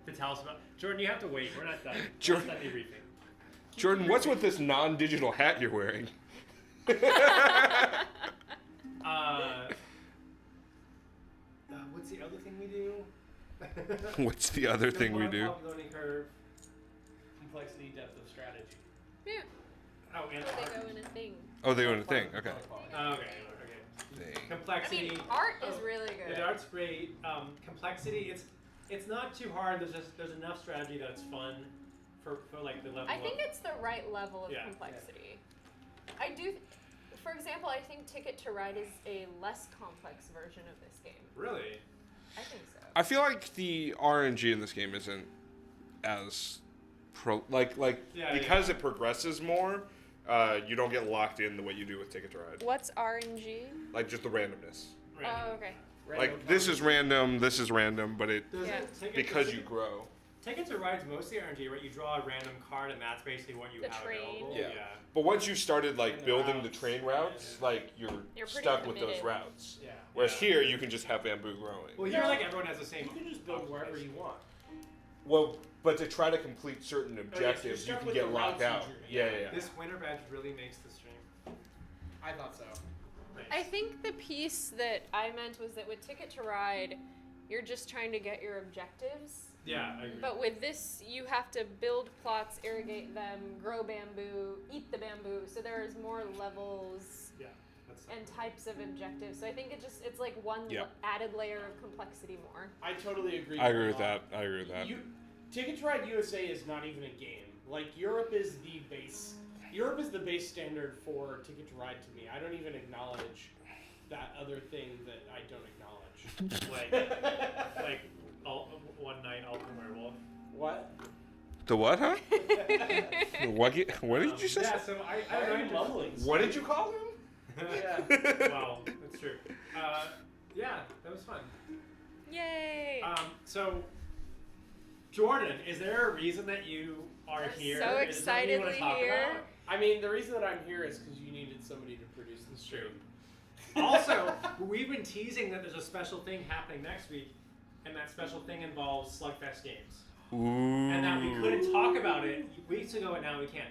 to tell us about. Jordan, you have to wait. We're not done. Jordan- We're not done debriefing. Jordan, what's with this non-digital hat you're wearing? What's the other thing we do? What's the other thing we do? Learning curve. Complexity, depth of strategy. Yeah. Oh, and They go in a thing. Oh, they own a thing. Okay. Okay. Thing. I Complexity. mean, art is really good. The art's great. Complexity. It's not too hard. There's enough strategy that it's fun for like the level. I think it's the right level of Yeah. complexity. I do. For example, I think Ticket to Ride is a less complex version of this game. Really. I think so. I feel like the RNG in this game isn't as because it progresses more. You don't get locked in the way you do with Ticket to Ride. What's RNG? Like just the randomness. Oh, okay. Like this is random, but it Does Yeah. it take because you grow. Ticket to Ride's mostly RNG, right? You draw a random card, and that's basically what you The have train. available. Yeah. But once you started like And the building the routes. train routes, like you're You're pretty stuck with those committed. routes. Yeah. Whereas Yeah. here you can just have bamboo growing. Well, here, like everyone has the same. You can just build wherever you want. Well, but to try to complete certain you're objectives, you stuck can with get the locked routes out. you drew. Yeah, yeah, yeah. This winter badge really makes the stream. I thought so. Nice. I think the piece that I meant was that with Ticket to Ride, you're just trying to get your objectives. Yeah, I agree. But with this, you have to build plots, irrigate them, grow bamboo, eat the bamboo. So there's more levels yeah, that's. and types of objectives. So I think it's like one Yeah. added layer of complexity more. I totally agree. I agree with that. I agree with that. Ticket to Ride USA is not even a game. Like Europe is the base. Europe is the base standard for Ticket to Ride to me. I don't even acknowledge that other thing that I don't acknowledge. like one night Ultimate Werewolf. What? The what, huh? What did you say? Yeah, so Why I are you just- mumbling? What did you call him? Yeah. Well, that's true. Yeah, that was fun. Yay! So, Jordan, is there a reason that you are I'm here? so Is there something you wanna excitedly talk here. about? I mean, the reason that I'm here is because you needed somebody to produce the stream. Also, we've been teasing that there's a special thing happening next week, and that special thing involves Slugfest games. Ooh. And that we couldn't talk about it weeks ago, and now we can.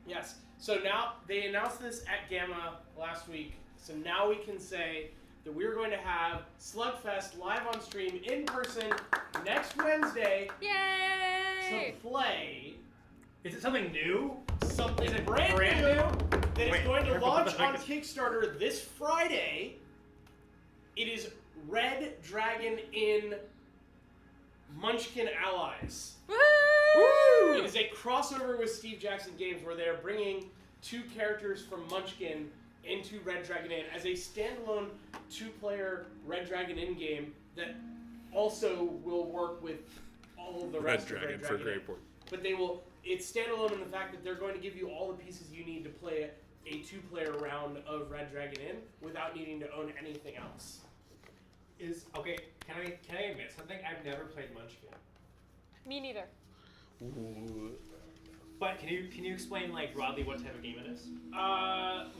Yes. So now they announced this at Gamma last week. So now we can say that we're going to have Slugfest live on stream in person next Wednesday Yay! to play Is it something new? something Is it brand brand new new? that is Wait, going to launch everybody- on Kickstarter this Friday. It is Red Dragon in Munchkin Allies. Woo! It is a crossover with Steve Jackson Games where they are bringing 2 characters from Munchkin into Red Dragon Inn as a standalone 2-player Red Dragon Inn game that also will work with all of the Red rest Dragon of Red for Dragon Inn. Great Port. But it's standalone in the fact that they're going to give you all the pieces you need to play a 2-player round of Red Dragon Inn without needing to own anything else. Okay? Can I admit something? I've never played Munchkin. Me neither. But can you explain like broadly what type of game it is?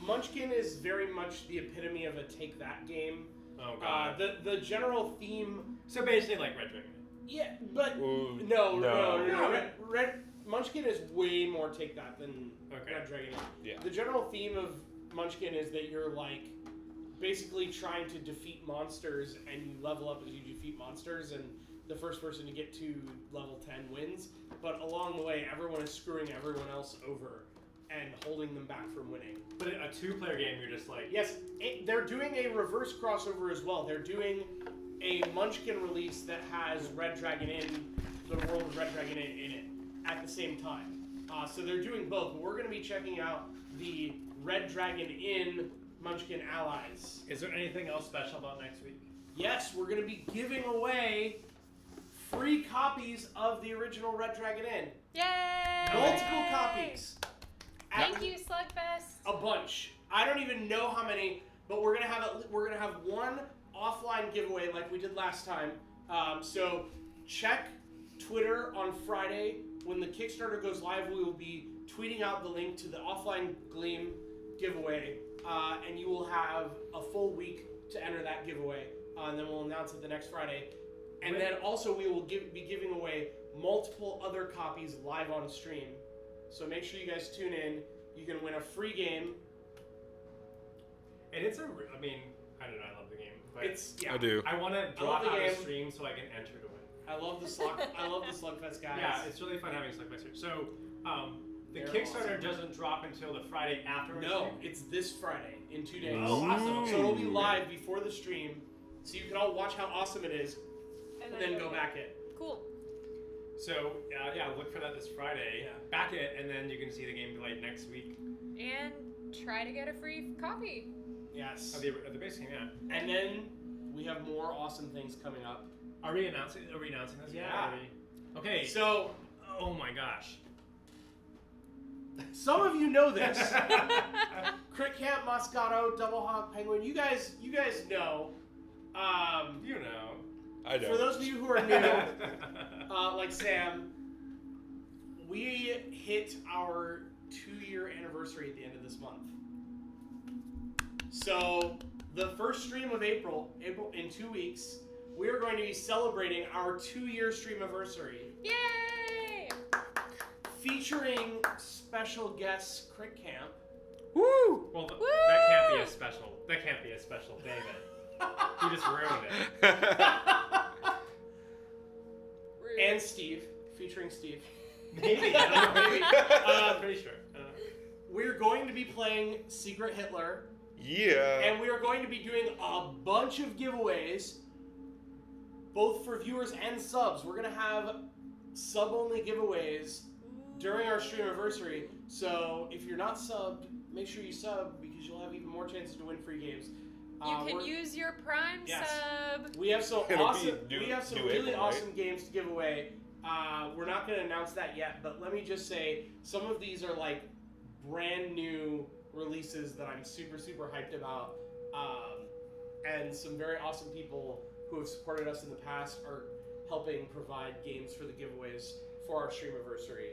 Munchkin is very much the epitome of a take that game. Oh god. The general theme. So basically like Red Dragon. Yeah, but Ooh, no. no. Munchkin is way more take that than Okay. Red Dragon. Yeah. The general theme of Munchkin is that you're like basically trying to defeat monsters, and you level up as you defeat monsters, and the first person to get to level 10 wins. But along the way, everyone is screwing everyone else over and holding them back from winning. But a 2-player game, you're just like, Yes, they're doing a reverse crossover as well. They're doing a Munchkin release that has Red Dragon Inn, the world of Red Dragon Inn in it, at the same time. So they're doing both. We're going to be checking out the Red Dragon Inn Munchkin allies. is there anything else special about next week? Yes, we're going to be giving away free copies of the original Red Dragon Inn. Yay! Multiple copies. Thank you, Slugfest. A bunch. I don't even know how many, but we're gonna have one offline giveaway like we did last time. So check Twitter on Friday when the Kickstarter goes live. We will be tweeting out the link to the offline Gleam giveaway, and you will have a full week to enter that giveaway. And then we'll announce it the next Friday. And then also we will be giving away multiple other copies live on stream. So make sure you guys tune in. You can win a free game. And it's I mean, I don't know, I love the game. But It's I do. I want to love drop the out game. of stream so I can enter to win. I love the Slugfest guys. Yeah, it's really fun having Slugfest. So, the They're Kickstarter awesome. doesn't drop until the Friday after. our No, stream? it's this Friday in 2 days. Oh, awesome. So it'll be live before the stream, so you can all watch how awesome it is, and then go back it. Cool. So, yeah, look for that this Friday. Yeah. Back it, and then you can see the gameplay next week And try to get a free copy. Yes. of the base game. Yeah. And then we have more awesome things coming up. Are we announcing this? yet? Yeah. Are we- Okay. So Oh my gosh. some of you know this. Crit Camp, Moscato, Double Hawk, Penguin. You guys know. You know. I For don't. those of you who are new, like Sam, we hit our 2-year anniversary at the end of this month. So the first stream of April in 2 weeks, we are going to be celebrating our 2-year stream anniversary, Yay! featuring special guest Crit Camp. Woo! Well, that Woo! can't be a special. That can't be a special David. You just ruined it. Rude. And Steve, featuring Steve. Maybe. I don't know, maybe. I'm pretty sure. We're going to be playing Secret Hitler. Yeah. And we are going to be doing a bunch of giveaways, both for viewers and subs. We're going to have sub-only giveaways during our stream anniversary. So if you're not subbed, make sure you sub because you'll have even more chances to win free games. You can we're- use your Prime Yes. sub. We have some It'll awesome. be We have some due really April, right? awesome games to give away. We're not going to announce that yet, but let me just say some of these are like brand new releases that I'm super hyped about, and some very awesome people who have supported us in the past are helping provide games for the giveaways for our stream anniversary.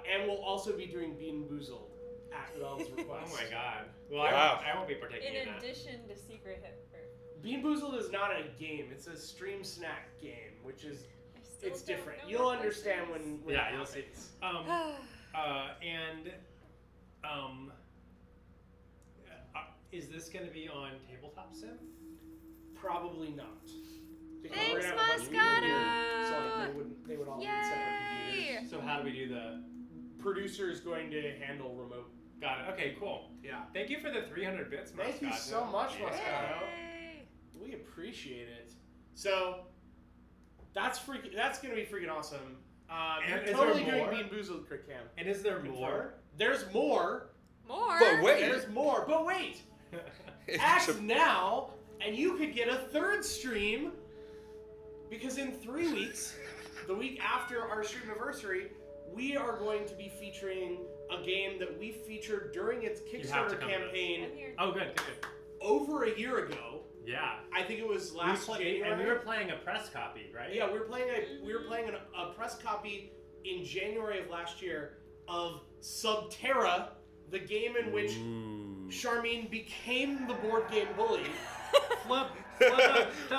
And we'll also be doing Bean Boozled at Rel's request. Oh my god. Well, Wow. I won't be partaking in In that. addition to Secret Hitler. Bean Boozled is not a game; it's a stream snack game, which is I still it's don't different. know You'll what this understand is. when Yeah, it you'll see. happens. Is this going to be on Tabletop Sim? Probably not. Because Thanks, we're gonna have a bunch of people here, so like they would all need separate Yay! computers. So how do we do the? Producer is going to handle remote. Got it. Okay, cool. Yeah. Thank you for the 300 bits, Thank you Moscato. so much, Yeah. Moscato. Yay! We appreciate it. So that's gonna be freaking awesome. And You're is there totally doing more? Bean Boozled, Crit Cam. And is there more? There's more. More. But wait. There's more. But wait. It's Act a- now, and you could get a third stream. Because in 3 weeks, the week after our stream anniversary, we are going to be featuring a game that we featured during its You have to Kickstarter come to campaign I'm here. Oh, good. over a year ago. Yeah. I think it was last And January. we were playing a press copy, right? Yeah, we were playing a press copy in January of last year of Subterra, the game in which Ooh. Charmine became the board game bully. Flip.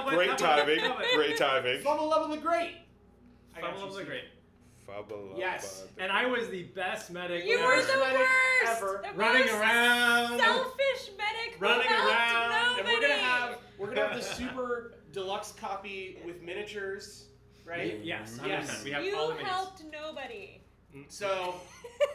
Great timing. Great timing. Fumble Level the Great. I got Fumble you, of the Steve. Great. Fabula. Yes. And I was the best medic. You ever. were the medic worst. ever. The Running most around. selfish medic. who Running helped around. Nobody. And we're gonna have the super deluxe copy with miniatures, right? Yes. Yes. 100%. We have You all the minis. helped nobody. So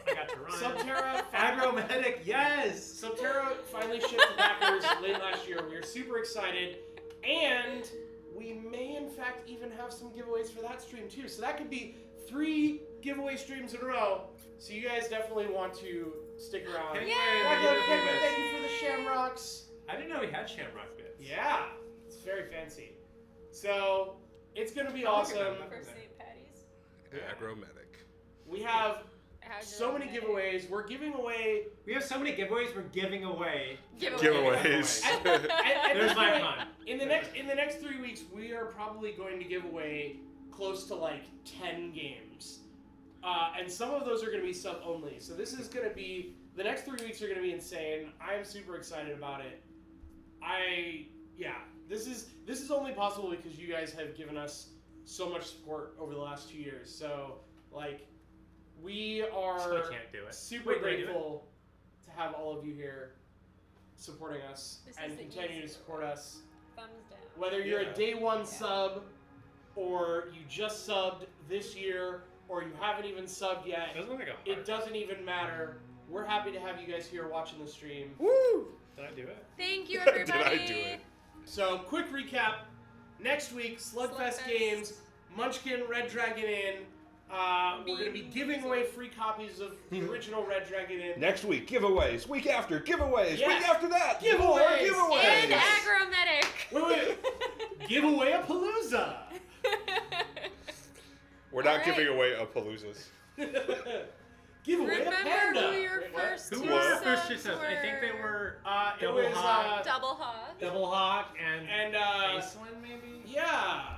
I got to run. Subterra Aggro medic. Yes. Subterra finally shipped to backers late last year. We are super excited, and we may in fact even have some giveaways for that stream too. So that could be 3 giveaway streams in a row. So you guys definitely want to stick around. Hey, Yeah. Thank you for the shamrocks. I didn't know we had shamrock bits. Yeah, it's very fancy. So it's gonna be I'll look at awesome. them. For St. Patty's. Aggro medic. We have so many giveaways. We're giving away. We have so many giveaways. We're giving away. Giveaways. At There's this my point, fun. In the next 3 weeks, we are probably going to give away close to like 10 games, and some of those are going to be sub only. So this is going to be the next 3 weeks are going to be insane. I am super excited about it. This is only possible because you guys have given us so much support over the last 2 years. So like we are Still can't do it. super Wait, do I do it? grateful to have all of you here supporting us This and is the continue to easy support us. Thumbs down. Whether you're Yeah. a day one sub, or you just subbed this year, or you haven't even subbed yet, It doesn't look like a heart. it doesn't even matter. We're happy to have you guys here watching the stream. Woo! Did I do it? Thank you, Did everybody. I do it? So, quick recap. Next week, Slugfest Slugfest. games, Munchkin, Red Dragon Inn. We're going to be giving away free copies of the original Red Dragon Inn. Next week, giveaways. Week after, giveaways. Yes. Week after that, Giveaways. more giveaways. And agromedic. Wait. Giveaway a Palooza. We're not All giving right. away a Paloozas. Giveaway a Remember Panda. who your Wait, what? first Who two were our subs first 2 subs? I think they were It Double was Hawk. Double Hawk. Double Hawk and Iceland, maybe. yeah.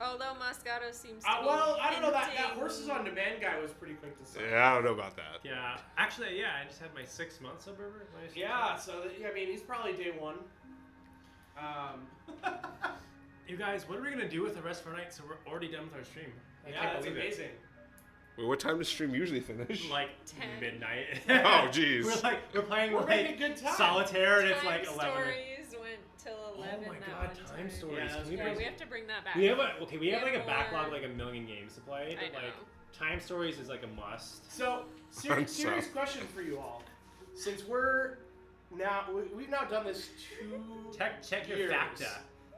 Although Moscato seems to be Well, I don't know, that hinting- Horses on Demand guy was pretty quick to sub. Yeah, I don't know about that. Yeah. Actually, yeah. I just had my 6 months of River. Yeah, so I mean, he's probably day one. You guys, what are we gonna do with the rest of our night? So we're already done with our stream. I Yeah, can't that's believe amazing. Wait, what time does stream usually finish? Like 10. midnight. Oh, jeez. we're playing We're like making good time. solitaire, and it's Time like 11. Stories went till 11. Oh my that God, one Time Stories. Yeah, that's Can we Yeah, bring- we have to bring that back. We have we have like a more- backlog of like a million games to play, I but like know. Time Stories is like a must. So, serious question for you all. Since we've now done this 2 Check your years. facta.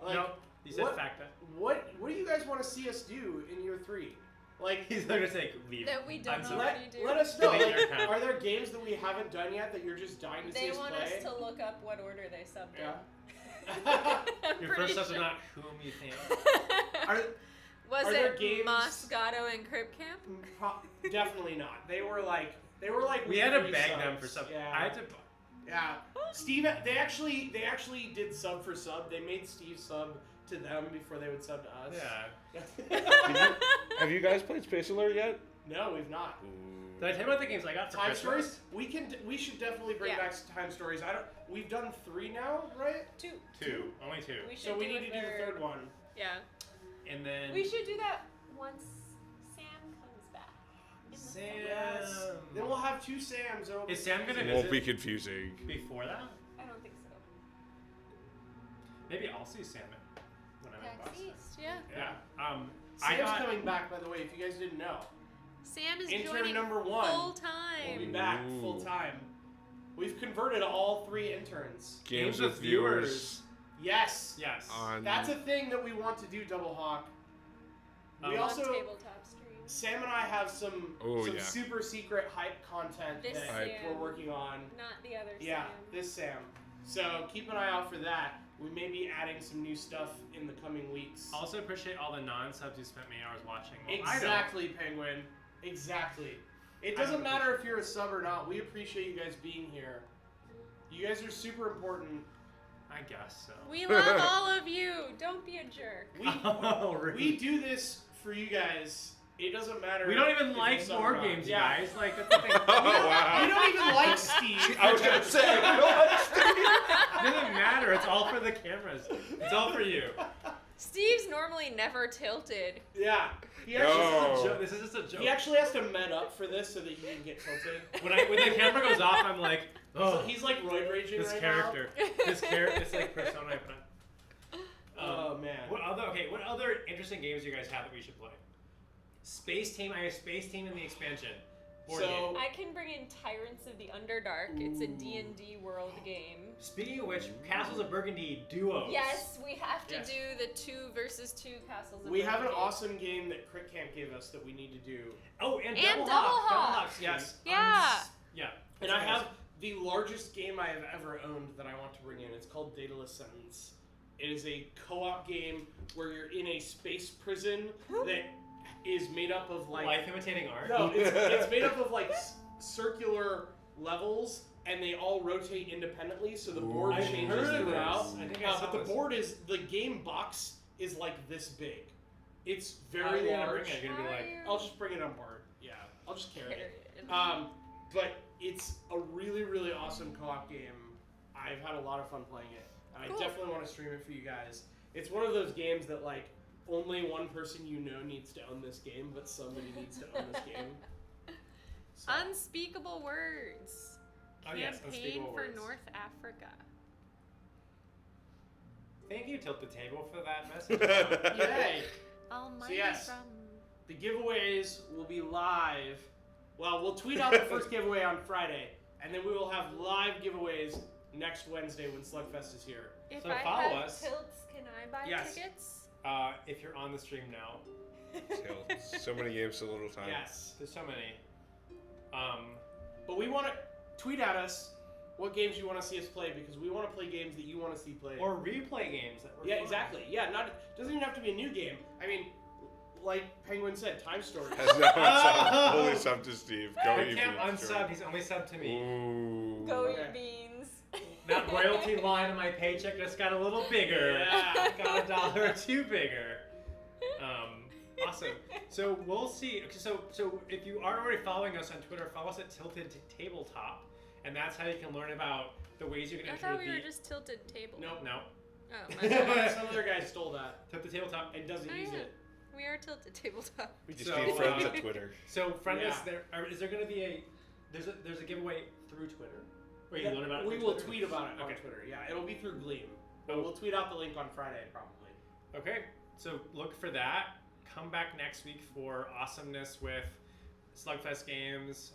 Like, No, you said what- facta. What do you guys want to see us do in year 3? Like, He's gonna say leave. That we don't I'm sorry. already do. let us know. Delete Like, your account. are there games that we haven't done yet that you're just dying to see They us want play? us to look up what order they subbed Yeah. in. Your first subs are not whom you think. Was are there it games- Moscato and Crypt Camp? Definitely not. They were like We had to weekly beg them subs. for subs. Yeah. I had to. Yeah, Steve. They actually did sub for sub. They made Steve sub to them before they would sub to us. Yeah. Have you guys played Space Alert yet? No, we've not. Did I tell you about the games I got for Time Christmas? stories. We should definitely bring Yeah. back time stories. We've done 3 now, right? 2. 2. Only 2. We should So we do need a to do the third one. Yeah. And then. We should do that once Sam comes back. in the Sam. Yes. Then we'll have 2 Sams. It'll Is Sam gonna It visit won't be confusing. before that? I don't think so. Maybe I'll see Sam when I'm in PAX Boston. East, yeah. Yeah. Sam's I got. coming back, by the way. If you guys didn't know, Sam is intern joining number 1 full will be time. back Ooh. full time. We've converted all 3 interns. Games with viewers. Yes. Yes. On That's a thing that we want to do, Double Hawk. We Um, also, tabletop streams. Sam and I have some Oh, yeah. super secret hype content This that Hype. Sam, we're working on. not the other Yeah, Sam. this Sam. So keep an eye out for that. We may be adding some new stuff in the coming weeks. Also appreciate all the non-subs who spent many hours watching. Well, I don't. Exactly, Penguin. Exactly. It I doesn't don't matter if you're a sub or not. We appreciate you guys being here. You guys are super important. I guess so. We love all of you. Don't be a jerk. We Oh, really? we do this for you guys. It doesn't matter. We don't even if like you're sub or board not. games, you Yeah. guys. Like that's the thing. Oh, wow. We don't even like Steve. I was going to say, you know what? It doesn't matter. It's all for the cameras. It's all for you. Steve's normally never tilted. Yeah. He actually, No. This is just a joke. he actually has to med up for this so that he can get tilted. When the camera goes off, I'm like, So oh, he's like roid raging this right character, this character, this like persona I put on. Oh man. What other interesting games do you guys have that we should play? Space Team. I have Space Team in the expansion. Board So- game. I can bring in Tyrants of the Underdark. It's a D&D world game. Speaking of which, Castles of Burgundy duos. Yes, we have to Yes. do the 2 versus 2 Castles of We have an Burgundy. awesome game that Crit Camp gave us that we need to do. Oh, and And Double Double Hawk. Double Hawk. Hawk's Yes. Yeah. Yeah. And I have the largest game I have ever owned that I want to bring in. It's called Daedalus Sentence. It is a co-op game where you're in a space prison that is made up of like life imitating art. no, it's made up of like circular levels, and they all rotate independently, so the board I've changes heard of throughout. this. I think I saw But the this. board is the game box is like this big. It's How are very you gonna large. bring it? You're gonna be like, I'll just bring it on board. Yeah, I'll just carry it. Period. But it's a really, really awesome co-op game. I've had a lot of fun playing it, and Cool. I definitely want to stream it for you guys. It's one of those games that like only one person you know needs to own this game, but somebody needs to own this game. So, Unspeakable words. oh yes, Campaign Unspeakable for Words. North Africa. Thank you, Tilt the Table, for that message. yay! Almighty yes. from. The giveaways will be live. Well, we'll tweet out the first giveaway on Friday, and then we will have live giveaways next Wednesday when Slugfest is here. If So I follow have us. tilts, can I buy Yes. tickets? If you're on the stream now, So many games, so little time. Yes. there's so many. But we want to tweet at us what games you want to see us play, because we want to play games that you want to see played. Or replay games that were Yeah, fun. exactly. Yeah, doesn't even have to be a new game. I mean, like Penguin said, Time Story. Has no unsub. Only sub to Steve. Go I Evie, can't sure. unsub. He's only subbed to me. Ooh. Go Okay. eat beans. That royalty line on my paycheck just got a little bigger. Yeah. Got $1 or $2 bigger. Awesome. So we'll see. Okay, so if you aren't already following us on Twitter, follow us at Tilted Tabletop, and that's how you can learn about the ways you can I enter thought we the. were just tilted table. Nope. No, Oh, Some other guy stole that Tilted Tabletop. and doesn't Oh, use yeah. it. we are tilted tabletop. We just So, need friends at Twitter. So friend us Yeah. there. Is there going to be a? There's a giveaway through Twitter. Where you Yeah, learn about it. we through will Twitter? tweet about it on Okay. Twitter. Yeah, it'll be through Gleam. But Oh. we'll tweet out the link on Friday, probably. Okay, so look for that. Come back next week for awesomeness with Slugfest games.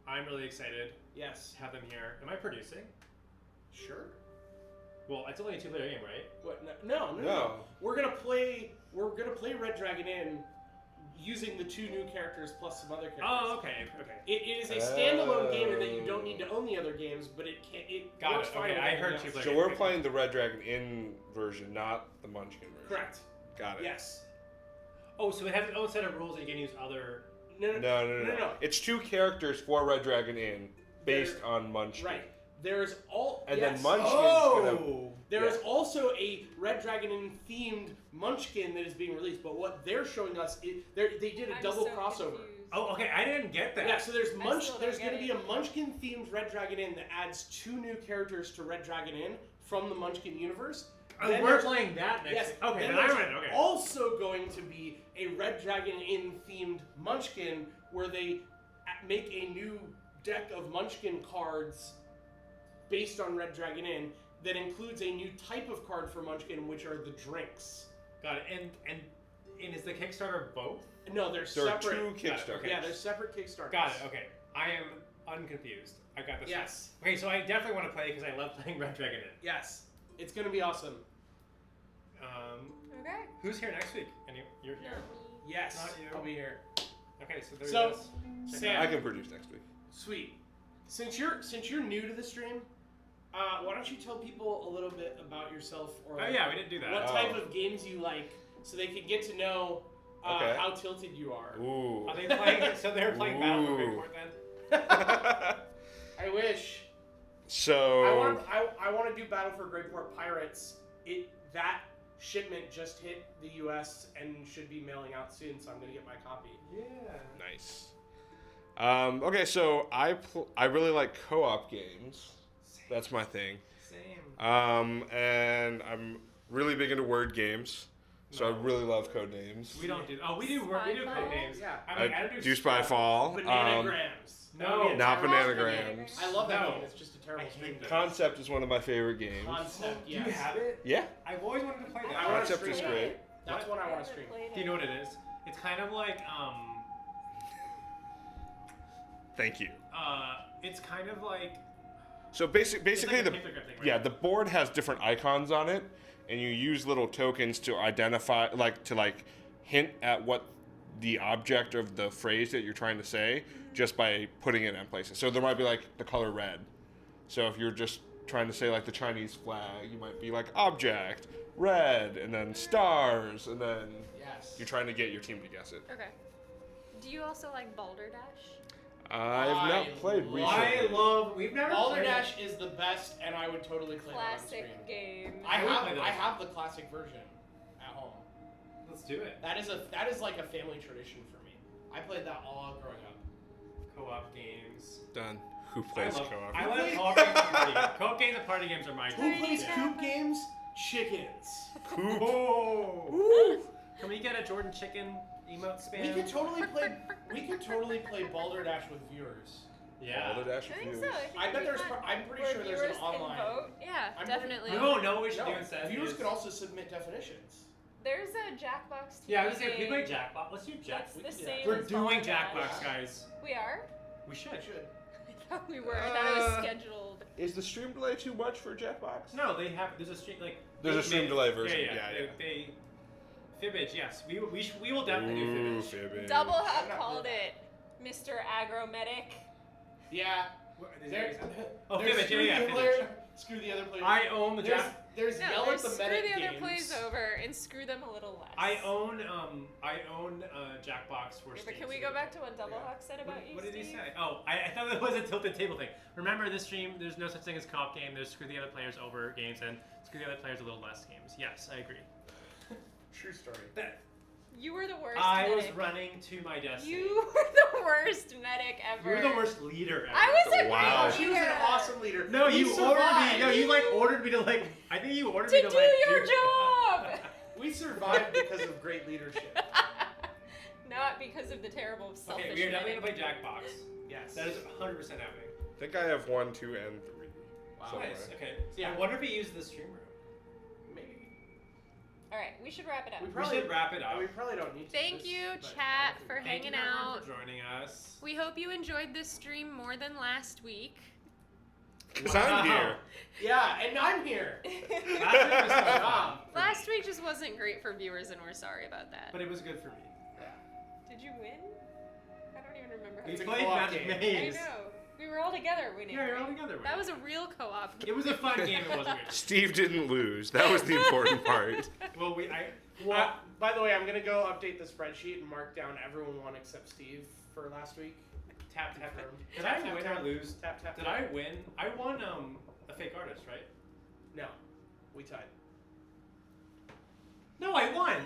I'm really excited Yes. to have them here. Am I producing? Sure. Well, it's only a 2-player game, right? What? No. No. We're gonna play Red Dragon Inn using the 2 new characters plus some other characters. Oh, okay. It is a standalone game in that you don't need to own the other games, but it Got works it. fine Okay, with I everything heard else. 2-player. So we're playing the Red Dragon Inn version, not the Munchkin version. Correct. Got it. Yes. Oh, so it has its own set of rules and you can use other. No. No. It's 2 characters for Red Dragon Inn based They're- on Munchkin. Right. There is all. And yes. then Munchkin's Oh. There is yeah. also a Red Dragon Inn themed Munchkin that is being released, but what they're showing us is they did a I'm double so crossover. confused. Oh, okay. I didn't get that. Yeah, so there's still there's don't going to get be it. a Munchkin themed Red Dragon Inn that adds 2 new characters to Red Dragon Inn from the Munchkin universe. Oh, Then we're there's- playing that next. Yes. week. Okay, then there's I'm in. Okay. also going to be a Red Dragon Inn themed Munchkin where they make a new deck of Munchkin cards based on Red Dragon Inn that includes a new type of card for Munchkin, which are the drinks. Got it. And is the Kickstarter both? No, they're There are separate. 2 Got it, Kickstarters. okay. Yeah, they're separate Kickstarters. Got it. Okay. I am unconfused. I got this. Yes. Okay, so I definitely want to play because I love playing Red Dragon Inn. Yes. It's going to be awesome. Okay. Who's here next week? You're here. Yes. Not you. I'll be here. Okay, so there So, it is. Check Sam, it out. I can produce next week. Sweet. Since you're new to the stream, why don't you tell people a little bit about yourself or Oh yeah, we didn't do that. what Oh. type of games you like, so they can get to know Okay. how tilted you are. Ooh. Are they playing? So they're playing Battle for Ooh. Greatport then? I wish. So I want to do Battle for Greatport Pirates. That shipment just hit the U.S. and should be mailing out soon, so I'm gonna get my copy. Yeah. nice. Okay, so I really like co-op games. That's my thing. Same. And I'm really big into word games. So I really love code names. We don't do. Oh, we do. We do code names. Yeah. I'm like, I don't do Deuce by Fall. Bananagrams. No, Not I love Bananagrams. I love that No. game. It's just a terrible I hate stream. that. Concept is one of my favorite games. Concept, Do yes. you have it? Yeah. I've always wanted to play that. I wanna Concept is stream it. great. That's what I want to stream. Do you know what it is? It's kind of like Thank you. it's kind of like So basically it's like a the paperclip thing, right? yeah, the board has different icons on it, and you use little tokens to identify, to hint at what the object of the phrase that you're trying to say, just by putting it in places. So there might be like the color red. So if you're just trying to say like the Chinese flag, you might be like object, red, and then stars, and then Yes. you're trying to get your team to guess it. Okay. Do you also like Balderdash? I've not played recently. We've never Balderdash is the best, and I would totally play that on Classic stream. game. I would play that. have the classic version at home. Let's do it. That is like a family tradition for me. I played that all growing up. Co-op games. Done. Who plays co-op? I love co-op games and party games. Co-op games and party games are my Who plays yeah. coop games? Chickens. Oh. Can we get a Jordan Chicken emote spam? We could totally play Balderdash with viewers. Yeah. Balderdash I think with so. viewers. I bet there's. fun. I'm pretty Where sure there's an viewers can online. vote. Yeah, I'm definitely. No, what we should No, do instead viewers is... could also submit definitions. There's a Jackbox TV Yeah, I was gonna say, we game. play Jackbox. Let's do Jack. That's the Yeah. same We're as doing Balderdash. Jackbox, guys. We are? We should. I should. I thought we were. I thought it was scheduled. Is the stream delay too much for Jackbox? No, they have. There's a stream like. There's a they- stream delay version. Yeah. Yeah. They Fibbage, yes. We will definitely do Fibbage. Fibbage. Double I'm Hub not called doing it Mr. Agromedic. Yeah. There- Oh, there's Fibbage, screw yeah, the Fibbage. player, screw the other player. I own the there's Jack. there's No, yell at there's the screw medic the other games. plays over and screw them a little less. I own Jackbox for Yeah, Steve. but can we go back to what Double Hawk said about you, What did he Steve? say? Oh, I thought it was a tilted table thing. Remember, this stream, there's no such thing as co-op game. There's screw the other players over games and screw the other players a little less games. Yes, I agree. True story. You were the worst I medic. was running to my destiny. You were the worst medic ever. You were the worst leader ever. I was a Wow. great She was an leader. awesome leader. No, We you ordered me. survived. No, you like ordered me to like. I think you ordered To me to do like your job! We survived because of great leadership. Not because of the terrible selfish Okay, we are definitely medic. gonna play Jackbox. Yes. That is 100% happening. I think I have 1, 2, and 3. somewhere. Nice. Okay. Yeah. I wonder if he uses the stream room. Maybe. Alright, we should wrap it up. We should wrap it up. We probably don't need to. Thank This- you, but- chat, for Thank hanging you everyone out. for joining us. We hope you enjoyed this stream more than last week. Because I'm here. Yeah, and I'm here. Last week was so fun. Wow. for Last me, week just wasn't great for viewers, and we're sorry about that. but it was good for me. Did you win? I don't even remember how We It's a played co-op Magic game. Maze. I know. We were all together winning. Yeah, you're all right? together. That was a real co-op game. It was a fun game. It wasn't good. Steve didn't lose. That was the important part. Well, Well, by the way, I'm gonna go update the spreadsheet and mark down everyone won except Steve for last week. tap tap. Confirmed. Did I Tap, win tap, or lose? Tap tap. Did tap. I win? I won a fake artist, right? No, we tied. No, I won.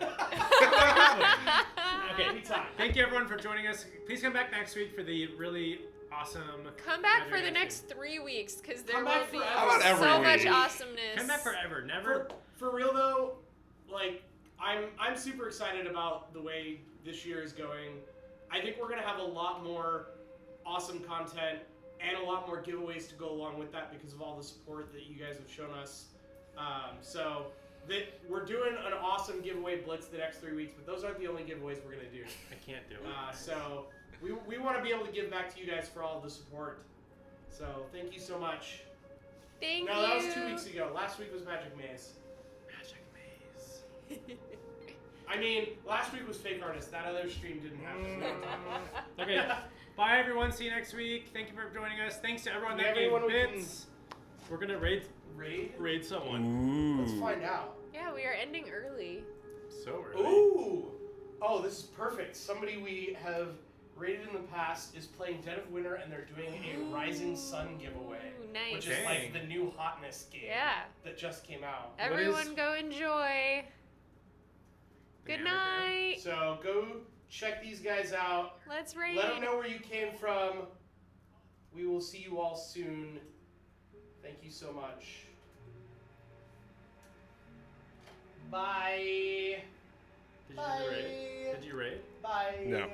Okay. We tied. Thank you everyone for joining us. Please come back next week for the really awesome. Come back for Magic the Maze next 3 weeks, because there Come will back be forever. How about every so much week? awesomeness. Come back forever. Never. For real though, like I'm super excited about the way this year is going. I think we're gonna have a lot more awesome content and a lot more giveaways to go along with that because of all the support that you guys have shown us. So that we're doing an awesome giveaway blitz the next 3 weeks, but those aren't the only giveaways we're gonna do. I can't do it. So we want to be able to give back to you guys for all the support. So thank you so much. Thank No, you. that was 2 weeks ago. Last week was Magic Maze. Magic Maze. I mean, last week was Fake Artist. That other stream didn't happen. Okay. Bye everyone. See you next week. Thank you for joining us. Thanks to everyone Do we that have gave anyone we can- bits. We're gonna raid someone. Ooh. Let's find out. Yeah, we are ending early. So early. Ooh! Oh, this is perfect. Somebody we have rated in the past is playing Dead of Winter, and they're doing a Rising Sun giveaway. Ooh, nice. Which is Dang. like the new hotness game Yeah. that just came out. Everyone go enjoy. Good Banana night. So go check these guys out. Let's raid. Let them know where you came from. We will see you all soon. Thank you so much. Bye. Did you do the raid? Did you raid? Bye. No.